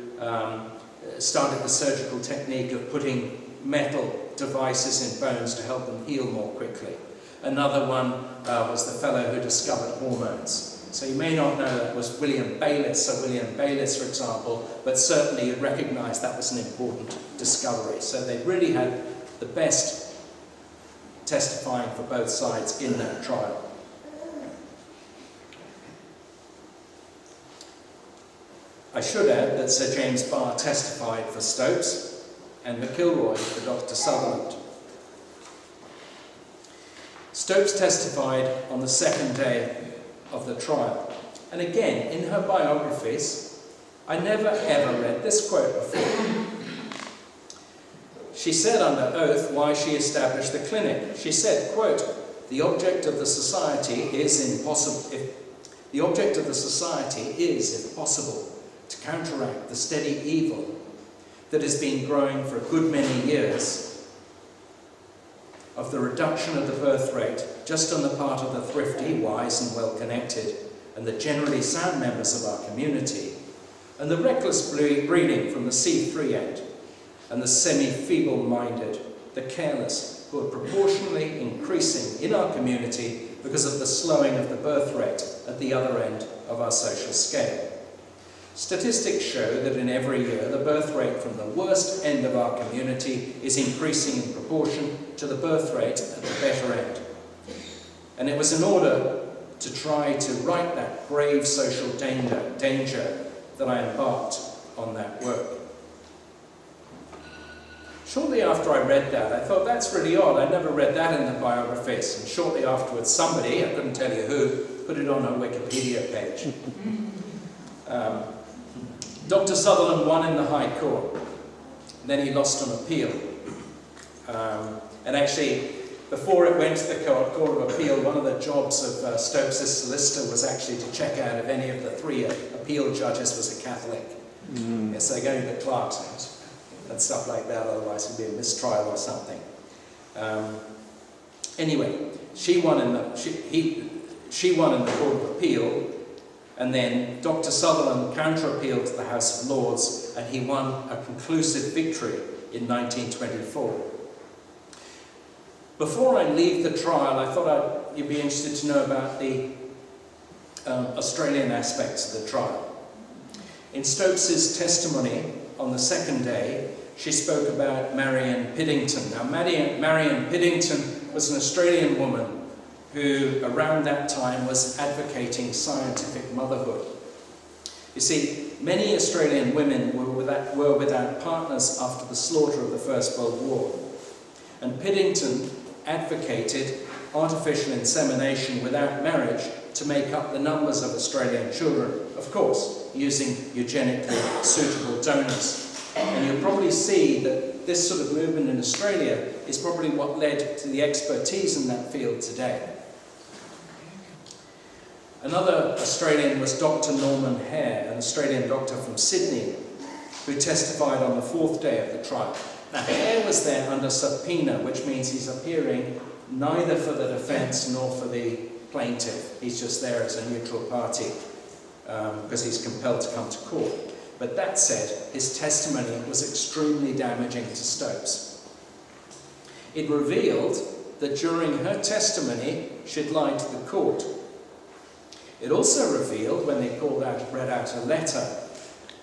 started the surgical technique of putting metal devices in bones to help them heal more quickly. Another one was the fellow who discovered hormones. So you may not know that was William Bayliss, Sir William Bayliss, for example, but certainly you'd recognise that was an important discovery. So they really had the best testifying for both sides in that trial. I should add that Sir James Barr testified for Stopes and McIlroy for Dr. Sutherland. Stopes testified on the second day of the trial. And again, in her biographies, I never ever read this quote before. She said under oath why she established the clinic. She said, quote, the object of the society is, if possible, to counteract the steady evil that has been growing for a good many years of the reduction of the birth rate just on the part of the thrifty, wise and well-connected, and the generally sound members of our community, and the reckless breeding from the C3 end, and the semi-feeble-minded, the careless, who are proportionally increasing in our community because of the slowing of the birth rate at the other end of our social scale. Statistics show that in every year the birth rate from the worst end of our community is increasing in proportion to the birth rate at the better end. And it was in order to try to right that grave social danger that I embarked on that work. Shortly after I read that, I thought, that's really odd. I never read that in the biographies. And shortly afterwards, somebody, I couldn't tell you who, put it on her Wikipedia page. Dr. Sutherland won in the High Court. Then he lost on appeal. And actually, before it went to the Court of Appeal, one of the jobs of Stopes' solicitor was actually to check out if any of the three appeal judges was a Catholic. Yes, they go to the clerks and stuff like that, otherwise it'd be a mistrial or something. Anyway, she won in the Court of Appeal, and then Dr. Sutherland counter-appealed to the House of Lords, and he won a conclusive victory in 1924. Before I leave the trial, I thought you'd be interested to know about the Australian aspects of the trial. In Stopes' testimony on the second day, she spoke about Marion Piddington. Now, Marion Piddington was an Australian woman who, around that time, was advocating scientific motherhood. You see, many Australian women were without partners after the slaughter of the First World War. And Piddington advocated artificial insemination without marriage to make up the numbers of Australian children, of course, using eugenically suitable donors. And you'll probably see that this sort of movement in Australia is probably what led to the expertise in that field today. Another Australian was Dr. Norman Hare, an Australian doctor from Sydney, who testified on the fourth day of the trial. Now, Hare was there under subpoena, which means he's appearing neither for the defence nor for the plaintiff. He's just there as a neutral party because he's compelled to come to court. But that said, his testimony was extremely damaging to Stopes. It revealed that during her testimony, she'd lied to the court. It also revealed, when they read out a letter,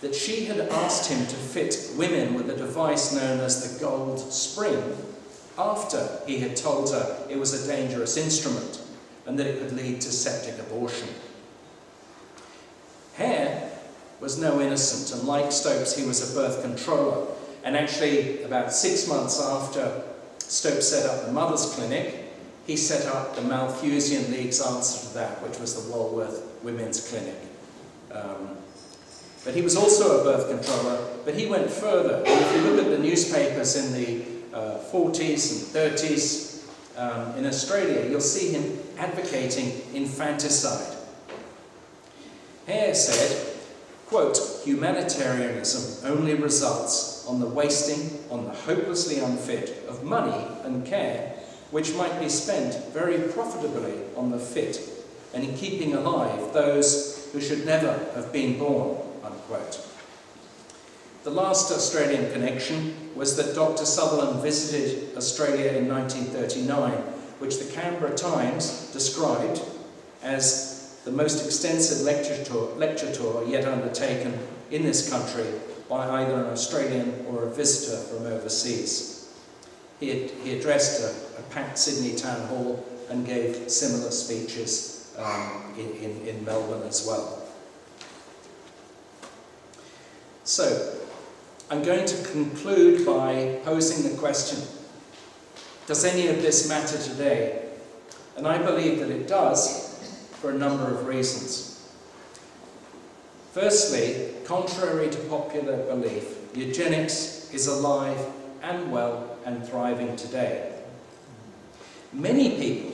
that she had asked him to fit women with a device known as the gold spring after he had told her it was a dangerous instrument and that it could lead to septic abortion. Hare was no innocent, and like Stopes, he was a birth controller. And actually, about 6 months after Stopes set up the Mother's Clinic, he set up the Malthusian League's answer to that, which was the Walworth Women's Clinic. But he was also a birth controller, but he went further. And if you look at the newspapers in the 40s and 30s in Australia, you'll see him advocating infanticide. Hare said, quote, humanitarianism only results on the wasting, on the hopelessly unfit, of money and care, which might be spent very profitably on the fit, and in keeping alive those who should never have been born, unquote. The last Australian connection was that Dr. Sutherland visited Australia in 1939, which the Canberra Times described as the most extensive lecture tour yet undertaken in this country by either an Australian or a visitor from overseas. He addressed a packed Sydney town hall and gave similar speeches in Melbourne as well. So, I'm going to conclude by posing the question, does any of this matter today? And I believe that it does, for a number of reasons. Firstly, contrary to popular belief, eugenics is alive and well and thriving today. Many people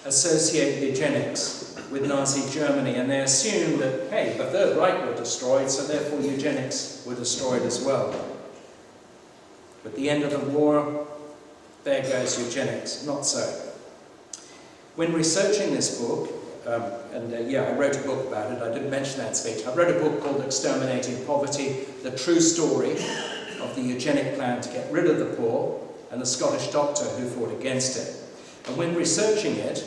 associate eugenics with Nazi Germany, and they assume that, hey, the Third Reich were destroyed, so therefore eugenics were destroyed as well. At the end of the war, there goes eugenics. Not so. When researching this book, I wrote a book about it, I didn't mention that speech. I wrote a book called Exterminating Poverty, the true story of the eugenic plan to get rid of the poor and the Scottish doctor who fought against it. And when researching it,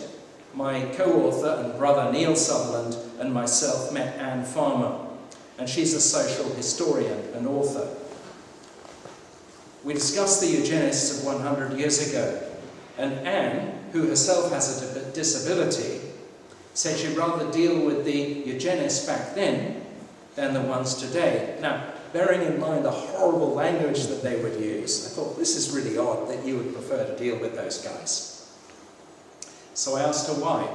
my co-author and brother Neil Sutherland and myself met Anne Farmer, and she's a social historian and author. We discussed the eugenists of 100 years ago, and Anne, who herself has a disability, said she'd rather deal with the eugenists back then than the ones today. Now, bearing in mind the horrible language that they would use, I thought, this is really odd that you would prefer to deal with those guys. So I asked her why.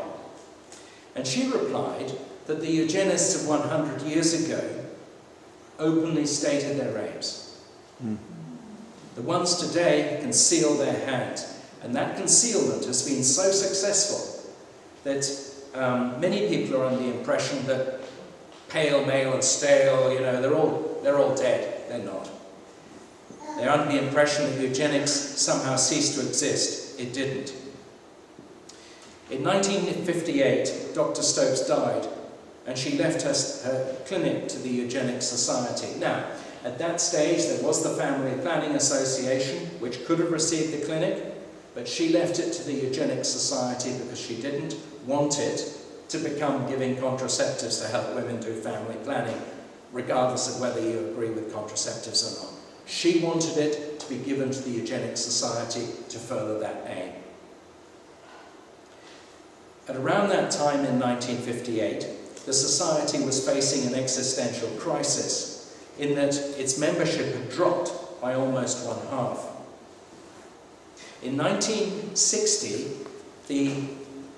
And she replied that the eugenists of 100 years ago openly stated their aims. The ones today conceal their hand, and that concealment has been so successful that many people are under the impression that pale, male and stale, they're all dead. They're not. They're under the impression that eugenics somehow ceased to exist. It didn't. In 1958, Dr. Stopes died, and she left her clinic to the Eugenics Society. Now, at that stage, there was the Family Planning Association, which could have received the clinic, but she left it to the Eugenics Society because she didn't want it to become giving contraceptives to help women do family planning, regardless of whether you agree with contraceptives or not. She wanted it to be given to the Eugenics Society to further that aim. At around that time in 1958, the Society was facing an existential crisis in that its membership had dropped by almost one half. In 1960, the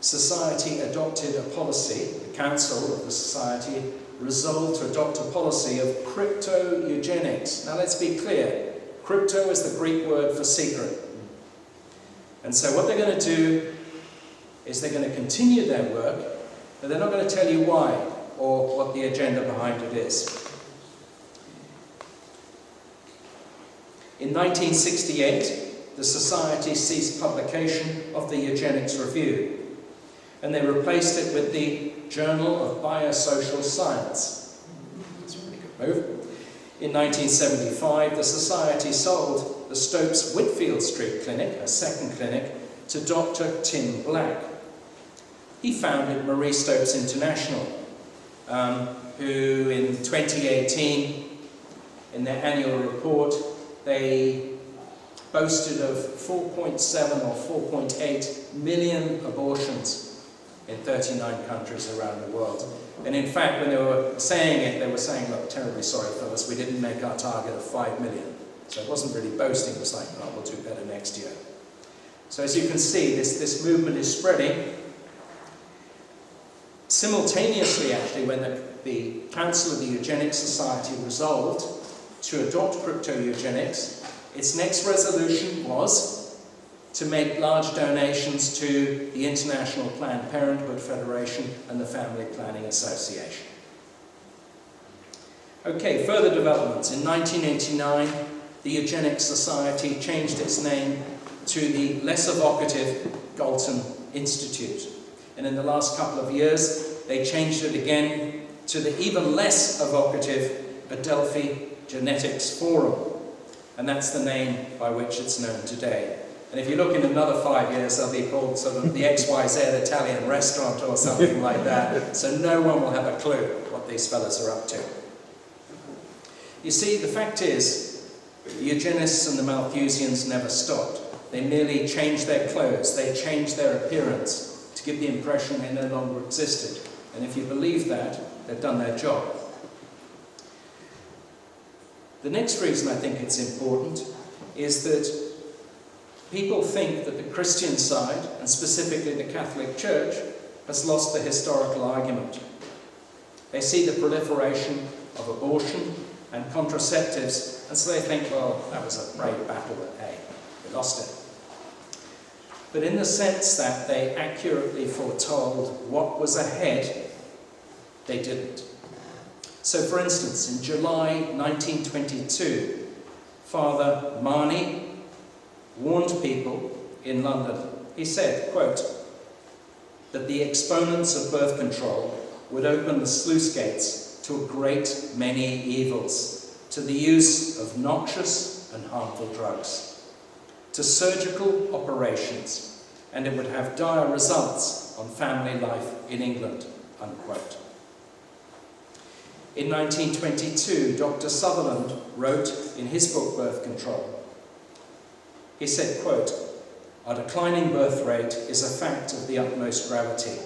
Society adopted a policy, the Council of the Society resolved to adopt a policy of crypto-eugenics. Now let's be clear, crypto is the Greek word for secret. And so what they're going to do is they're going to continue their work, but they're not going to tell you why or what the agenda behind it is. In 1968, the Society ceased publication of the Eugenics Review, and they replaced it with the Journal of Biosocial Science. That's a really good move. In 1975, the Society sold the Stopes Whitfield Street Clinic, a second clinic, to Dr. Tim Black. He founded Marie Stopes International, who in 2018, in their annual report, they boasted of 4.7 or 4.8 million abortions in 39 countries around the world. And in fact, when they were saying it, they were saying, look, terribly sorry fellas, we didn't make our target of 5 million. So it wasn't really boasting, it was like, oh, we'll do better next year. So as you can see, this movement is spreading. Simultaneously, actually, when the Council of the Eugenics Society resolved to adopt crypto-eugenics, its next resolution was to make large donations to the International Planned Parenthood Federation and the Family Planning Association. Okay, further developments. In 1989, the Eugenics Society changed its name to the less evocative Galton Institute. And in the last couple of years, they changed it again to the even less evocative Adelphi Genetics Forum. And that's the name by which it's known today. And if you look in another 5 years, they'll be called sort of the XYZ Italian restaurant or something like that. So no one will have a clue what these fellas are up to. You see, the fact is, the eugenists and the Malthusians never stopped. They merely changed their clothes, they changed their appearance to give the impression they no longer existed. And if you believe that, they've done their job. The next reason I think it's important is that people think that the Christian side, and specifically the Catholic Church, has lost the historical argument. They see the proliferation of abortion and contraceptives, and so they think, well, that was a brave battle, but hey, we lost it. But in the sense that they accurately foretold what was ahead, they didn't. So, for instance, in July 1922, Father Marnie warned people in London. He said, quote, that the exponents of birth control would open the sluice gates to a great many evils, to the use of noxious and harmful drugs, to surgical operations, and it would have dire results on family life in England, unquote. In 1922, Dr. Sutherland wrote in his book, Birth Control, he said, quote, our declining birth rate is a fact of the utmost gravity,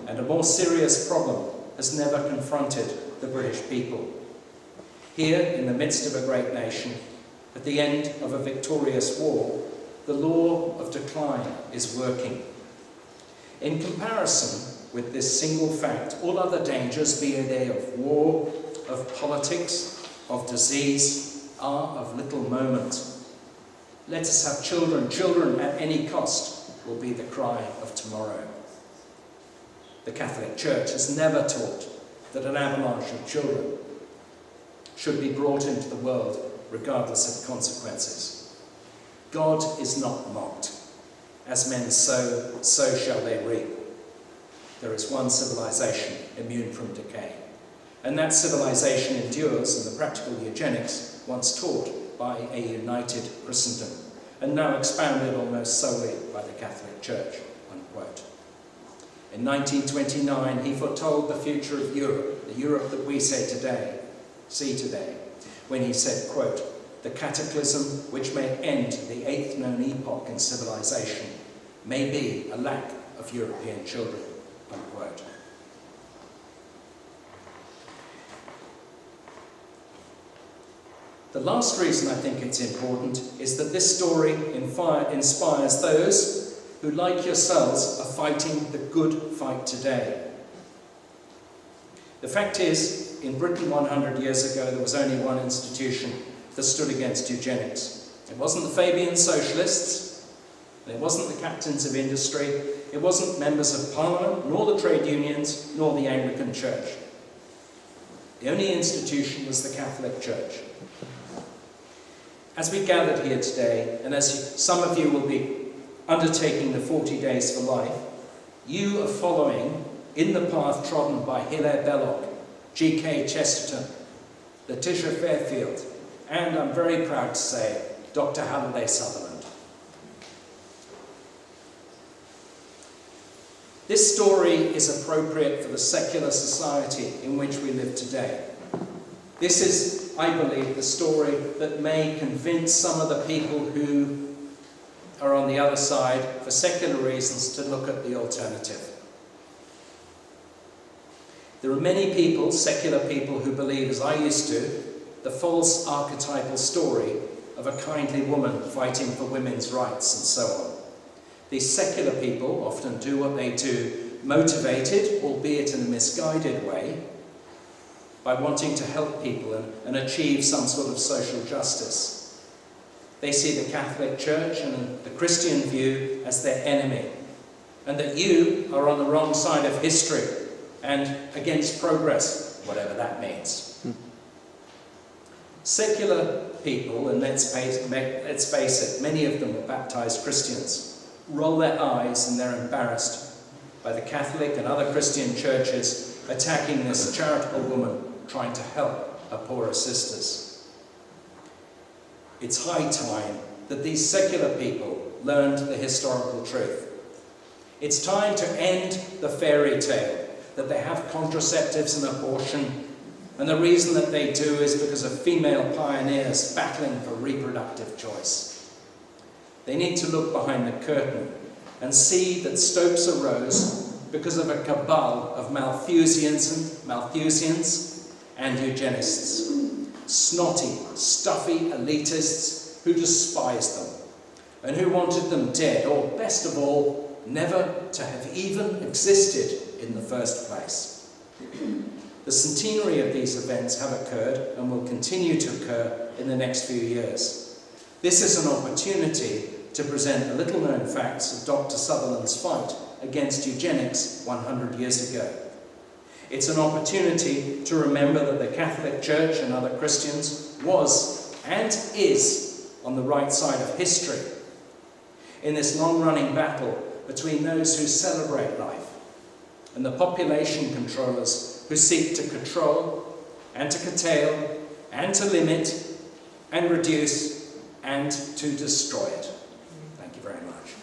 and a more serious problem has never confronted the British people. Here, in the midst of a great nation, at the end of a victorious war, the law of decline is working. In comparison with this single fact, all other dangers, be they of war, of politics, of disease, are of little moment. Let us have children. Children at any cost will be the cry of tomorrow. The Catholic Church has never taught that an avalanche of children should be brought into the world regardless of consequences. God is not mocked. As men sow, so shall they reap. There is one civilization immune from decay. And that civilization endures in the practical eugenics once taught by a united Christendom, and now expounded almost solely by the Catholic Church, unquote. In 1929, he foretold the future of Europe, the Europe that we see today, when he said, quote, the cataclysm which may end the 8th known epoch in civilization may be a lack of European children, unquote. The last reason I think it's important is that this story inspires those who, like yourselves, are fighting the good fight today. The fact is, in Britain 100 years ago, there was only one institution that stood against eugenics. It wasn't the Fabian socialists, and it wasn't the captains of industry, it wasn't members of Parliament, nor the trade unions, nor the Anglican Church. The only institution was the Catholic Church. As we gathered here today, and as some of you will be undertaking the 40 Days for Life, you are following in the path trodden by Hilaire Belloc, G.K. Chesterton, Letitia Fairfield, and I'm very proud to say, Dr. Halliday Sutherland. This story is appropriate for the secular society in which we live today. This is, I believe, the story that may convince some of the people who are on the other side, for secular reasons, to look at the alternative. There are many people, secular people, who believe, as I used to, the false archetypal story of a kindly woman fighting for women's rights and so on. These secular people often do what they do, motivated, albeit in a misguided way, by wanting to help people and achieve some sort of social justice. They see the Catholic Church and the Christian view as their enemy, and that you are on the wrong side of history and against progress, whatever that means. Secular people, and let's face it, many of them are baptized Christians, roll their eyes and they're embarrassed by the Catholic and other Christian churches attacking this charitable woman trying to help her poorer sisters. It's high time that these secular people learned the historical truth. It's time to end the fairy tale that they have contraceptives and abortion, and the reason that they do is because of female pioneers battling for reproductive choice. They need to look behind the curtain and see that Stopes arose because of a cabal of Malthusians and eugenicists. snotty, stuffy elitists who despised them and who wanted them dead, or best of all, never to have even existed in the first place. The centenary of these events have occurred and will continue to occur in the next few years. This is an opportunity to present the little-known facts of Dr. Sutherland's fight against eugenics 100 years ago. It's an opportunity to remember that the Catholic Church and other Christians was and is on the right side of history in this long-running battle between those who celebrate life and the population controllers who seek to control and to curtail and to limit and reduce and to destroy it. Thank you very much.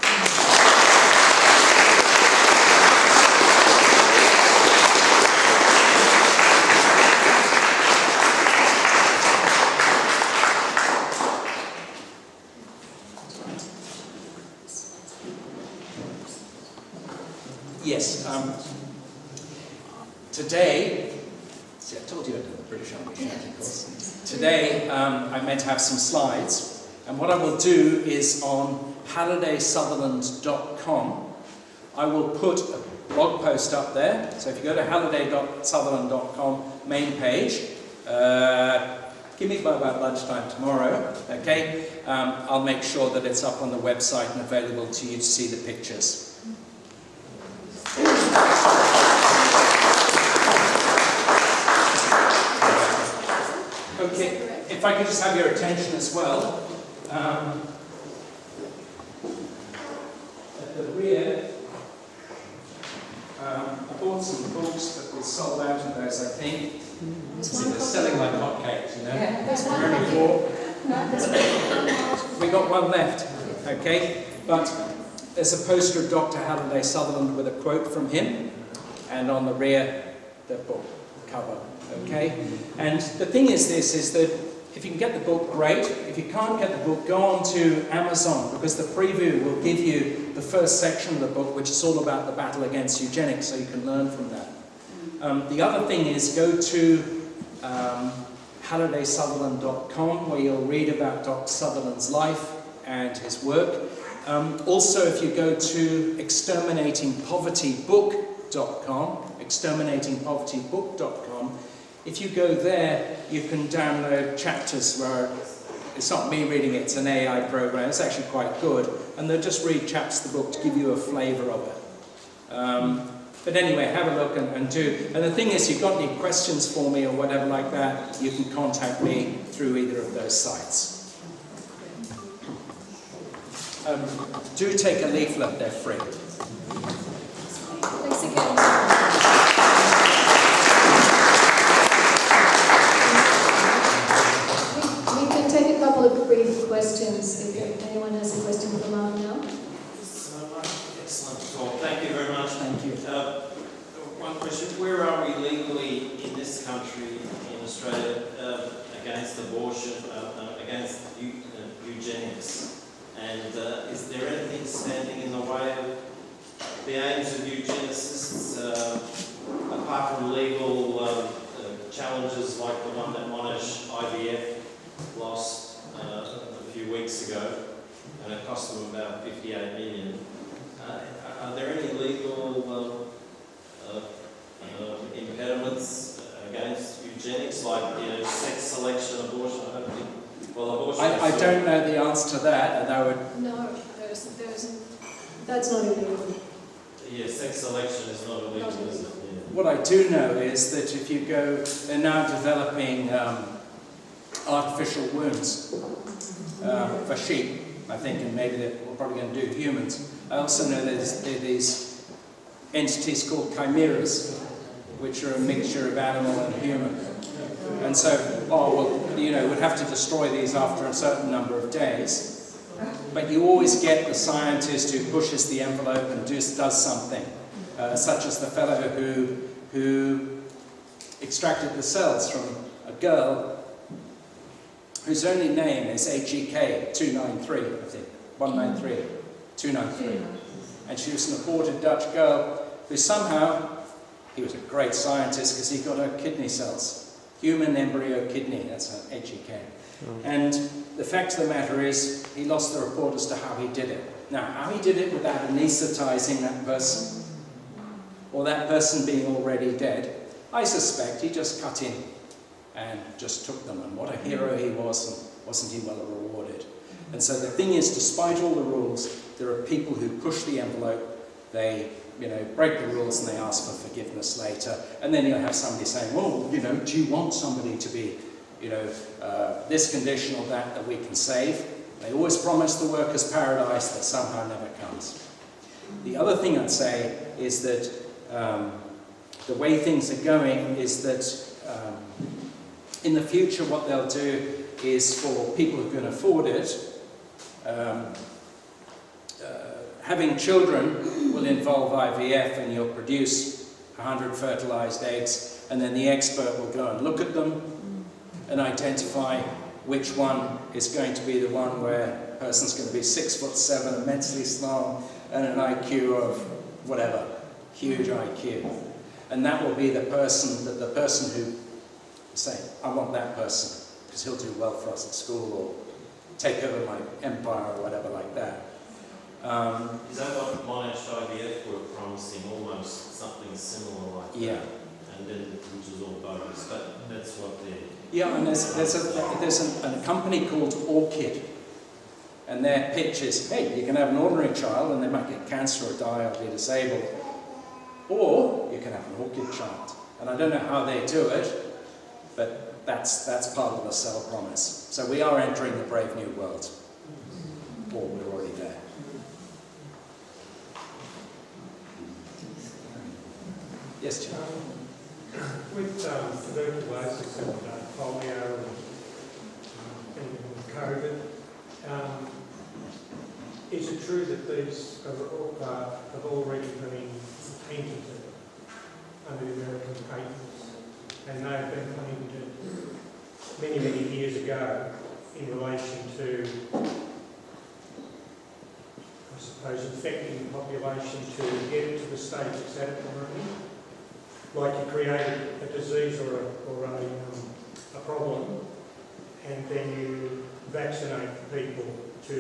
Yes, today, see, I told you I'd done the British Army shouting course. Today, I meant to have some slides, and what I will do is on HallidaySutherland.com, I will put a blog post up there. So if you go to HallidaySutherland.com main page, give me by about lunchtime tomorrow, okay? I'll make sure that it's up on the website and available to you to see the pictures. Okay, if I could just have your attention as well. At the rear, I bought some books that were sold out of those, I think. See, they're selling like hotcakes, you know? Yeah, there's one Only left. four. No, there's one. We got one left, okay? But there's a poster of Dr. Halliday Sutherland with a quote from him, and on the rear, the book cover, okay? And the thing is this, is that if you can get the book, great. If you can't get the book, go on to Amazon, because the preview will give you the first section of the book, which is all about the battle against eugenics, so you can learn from that. The other thing is go to HallidaySutherland.com, where you'll read about Dr. Sutherland's life and his work. Also, if you go to exterminatingpovertybook.com, exterminatingpovertybook.com, if you go there, you can download chapters where it's not me reading it, it's an AI program. It's actually quite good, and they'll just read chapters of the book to give you a flavour of it. But anyway, have a look and do. And the thing is, if you've got any questions for me or whatever like that, you can contact me through either of those sites. Do take a leaflet, they're free. Thanks again. We can take a couple of brief questions if anyone has a question for Mark now. Excellent talk. Thank you very much. Thank you. One question. Where are we legally in this country, in Australia, against abortion, against eugenics? And is there anything standing in the way of the aims of eugenicists, apart from legal challenges like the one that Monash IVF lost a few weeks ago, and it cost them about 58 million? Are there any legal impediments against eugenics, like sex selection, abortion? Abortion. I don't know the answer to that, and I would. No, there isn't. That's not illegal. Yeah, sex selection is not illegal, is it? Yeah. What I do know is that if you go, they're now developing artificial wombs for sheep, I think, and maybe they're probably going to do humans. I also know there's these entities called chimeras, which are a mixture of animal and human. And so, we'd have to destroy these after a certain number of days. But you always get the scientist who pushes the envelope and does something, such as the fellow who extracted the cells from a girl whose only name is HEK 293, I think, 193, 293. And she was an aborted Dutch girl who somehow, he was a great scientist because he got her kidney cells. Human embryo kidney, that's an HEK. And the fact of the matter is, he lost the report as to how he did it. Now, how he did it without anaesthetising that person, or that person being already dead, I suspect he just cut in and just took them. And what a hero he was, and wasn't he well rewarded? And so the thing is, despite all the rules, there are people who push the envelope, they break the rules and they ask for forgiveness later. And then you'll have somebody saying, well, do you want somebody to be, this condition or that we can save? They always promise the workers' paradise that somehow never comes. The other thing I'd say is that the way things are going is that in the future what they'll do is, for people who can afford it, having children will involve IVF, and you'll produce 100 fertilised eggs, and then the expert will go and look at them and identify which one is going to be the one where the person's going to be 6'7", immensely strong, and an IQ of whatever, huge IQ. And that will be the person who say, I want that person, because he'll do well for us at school, or take over my empire, or whatever like that. Is that what Monash IVF were promising? Almost something similar like that? And then, which is all bogus, but that's what they're... Yeah, and there's a company called Orchid, and their pitch is, hey, you can have an ordinary child and they might get cancer or die or be disabled, or you can have an orchid child. And I don't know how they do it, but that's part of the cell promise. So we are entering the brave new world, or we're already there. Yes, Jim. With tuberculosis and polio and COVID, is it true that these have already been patented under the American patents, and they've been patented many, many years ago in relation to, I suppose, infecting the population to get it to the stage it's at the moment? Like you created a disease or a problem, and then you vaccinate people to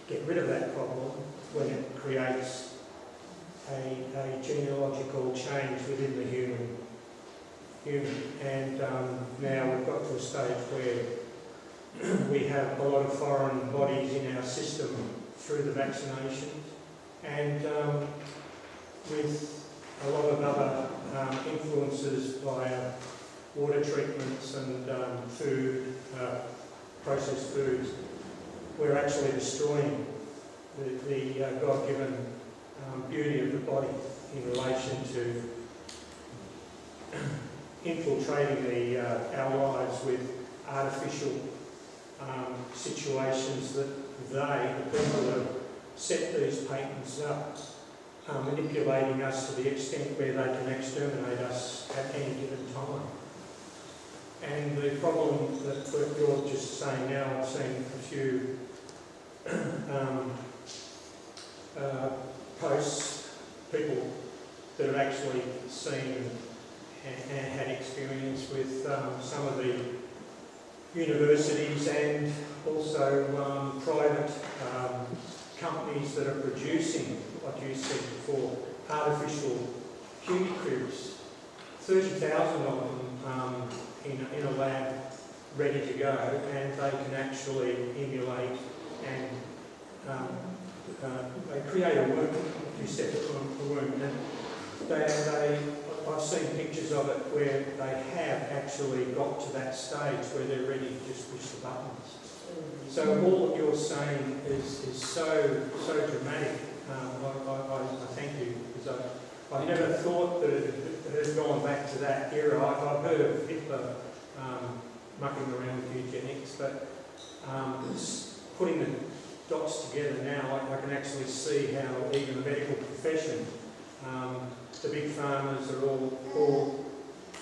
get rid of that problem when it creates a genealogical change within the human. And now we've got to a stage where we have a lot of foreign bodies in our system through the vaccinations, and with a lot of other influences via water treatments and food, processed foods, we're actually destroying the God-given beauty of the body in relation to infiltrating our lives with artificial situations that the people that have set these patents up, manipulating us to the extent where they can exterminate us at any given time. And the problem that you're just saying now, I've seen a few posts, people that have actually seen and had experience with some of the universities and also private companies that are producing, what you said before, artificial puny cribs, 30,000 of them in a lab ready to go, and they can actually emulate and they create a womb, you said a womb, and I've seen pictures of it where they have actually got to that stage where they're ready to just push the buttons. So all that you're saying is so dramatic. I thank you, because I never thought that it had gone back to that era. I've heard of Hitler mucking around with eugenics, but putting the dots together now, I can actually see how even the medical profession, the big pharmas are all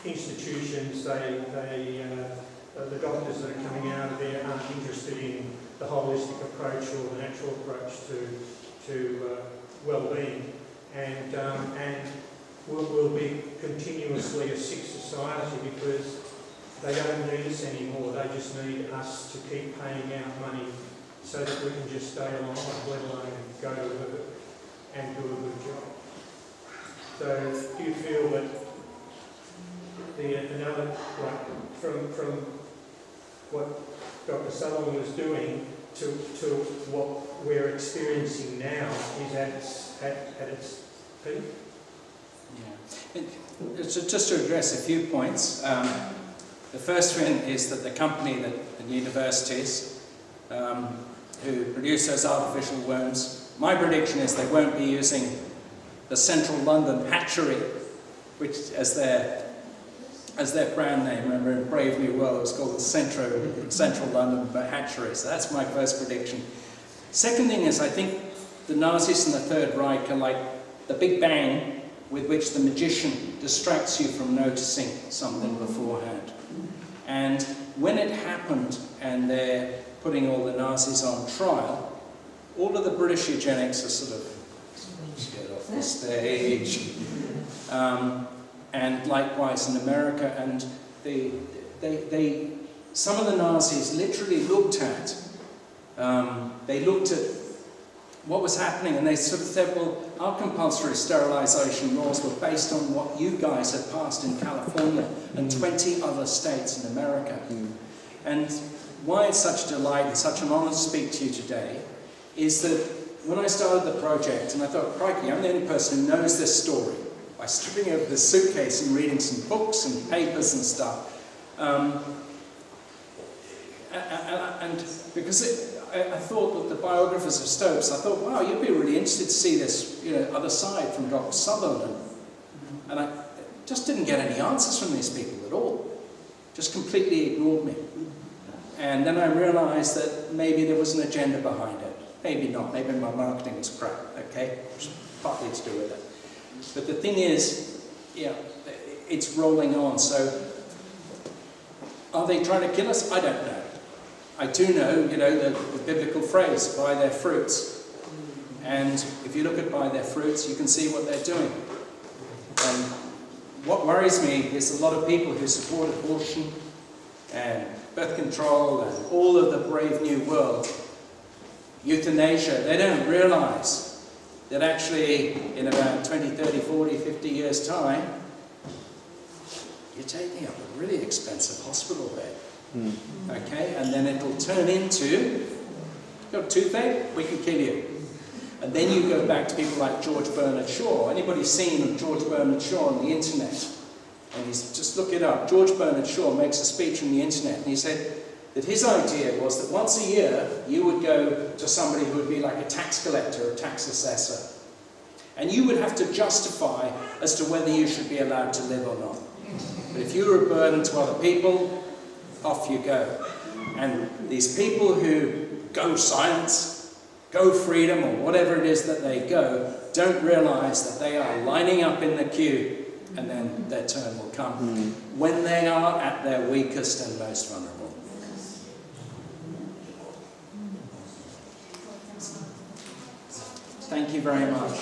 institutions. The doctors that are coming out of there aren't interested in the holistic approach or the natural approach to well-being, and we'll be continuously a sick society because they don't need us anymore, they just need us to keep paying out money so that we can just stay alive, let alone go to work and do a good job. So do you feel that another, like, from what Dr. Sutherland was doing to what we're experiencing now is at its peak? Yeah. Just to address a few points. The first one is that the company, the universities, who produce those artificial worms, my prediction is they won't be using the Central London hatchery, which as their brand name. Remember, in Brave New World, it was called the Central London hatchery. So that's my first prediction. Second thing is, I think the Nazis and the Third Reich are like the Big Bang with which the magician distracts you from noticing something beforehand. And when it happened, and they're putting all the Nazis on trial, all of the British eugenics are sort of, get off the stage. And likewise in America, and some of the Nazis literally looked at what was happening, and they sort of said, well, our compulsory sterilisation laws were based on what you guys had passed in California and 20 other states in America. And why it's such a delight and such an honour to speak to you today is that when I started the project, and I thought, crikey, I'm the only person who knows this story, by stripping over the suitcase and reading some books and papers and stuff. And because I thought that the biographers of Stopes, I thought, wow, you'd be really interested to see this, other side from Dr. Sutherland. And I just didn't get any answers from these people at all. Just completely ignored me. And then I realised that maybe there was an agenda behind it. Maybe not. Maybe my marketing was crap, okay? Partly to do with it. But the thing is, it's rolling on. So, are they trying to kill us? I don't know. I do know, the biblical phrase, buy their fruits. And if you look at buy their fruits, you can see what they're doing. And what worries me is a lot of people who support abortion and birth control and all of the brave new world, euthanasia, they don't realise that actually in about 20, 30, 40, 50 years' time, you're taking up a really expensive hospital bed. Okay? And then it'll turn into, you've got a toothache, we can kill you. And then you go back to people like George Bernard Shaw. Anybody seen George Bernard Shaw on the internet? And just look it up. George Bernard Shaw makes a speech on the internet, and he said that his idea was that once a year you would go to somebody who would be like a tax collector, a tax assessor, and you would have to justify as to whether you should be allowed to live or not. But if you were a burden to other people, off you go. And these people who go science, go freedom, or whatever it is that they go, don't realise that they are lining up in the queue, and then their turn will come when they are at their weakest and most vulnerable. Thank you very much.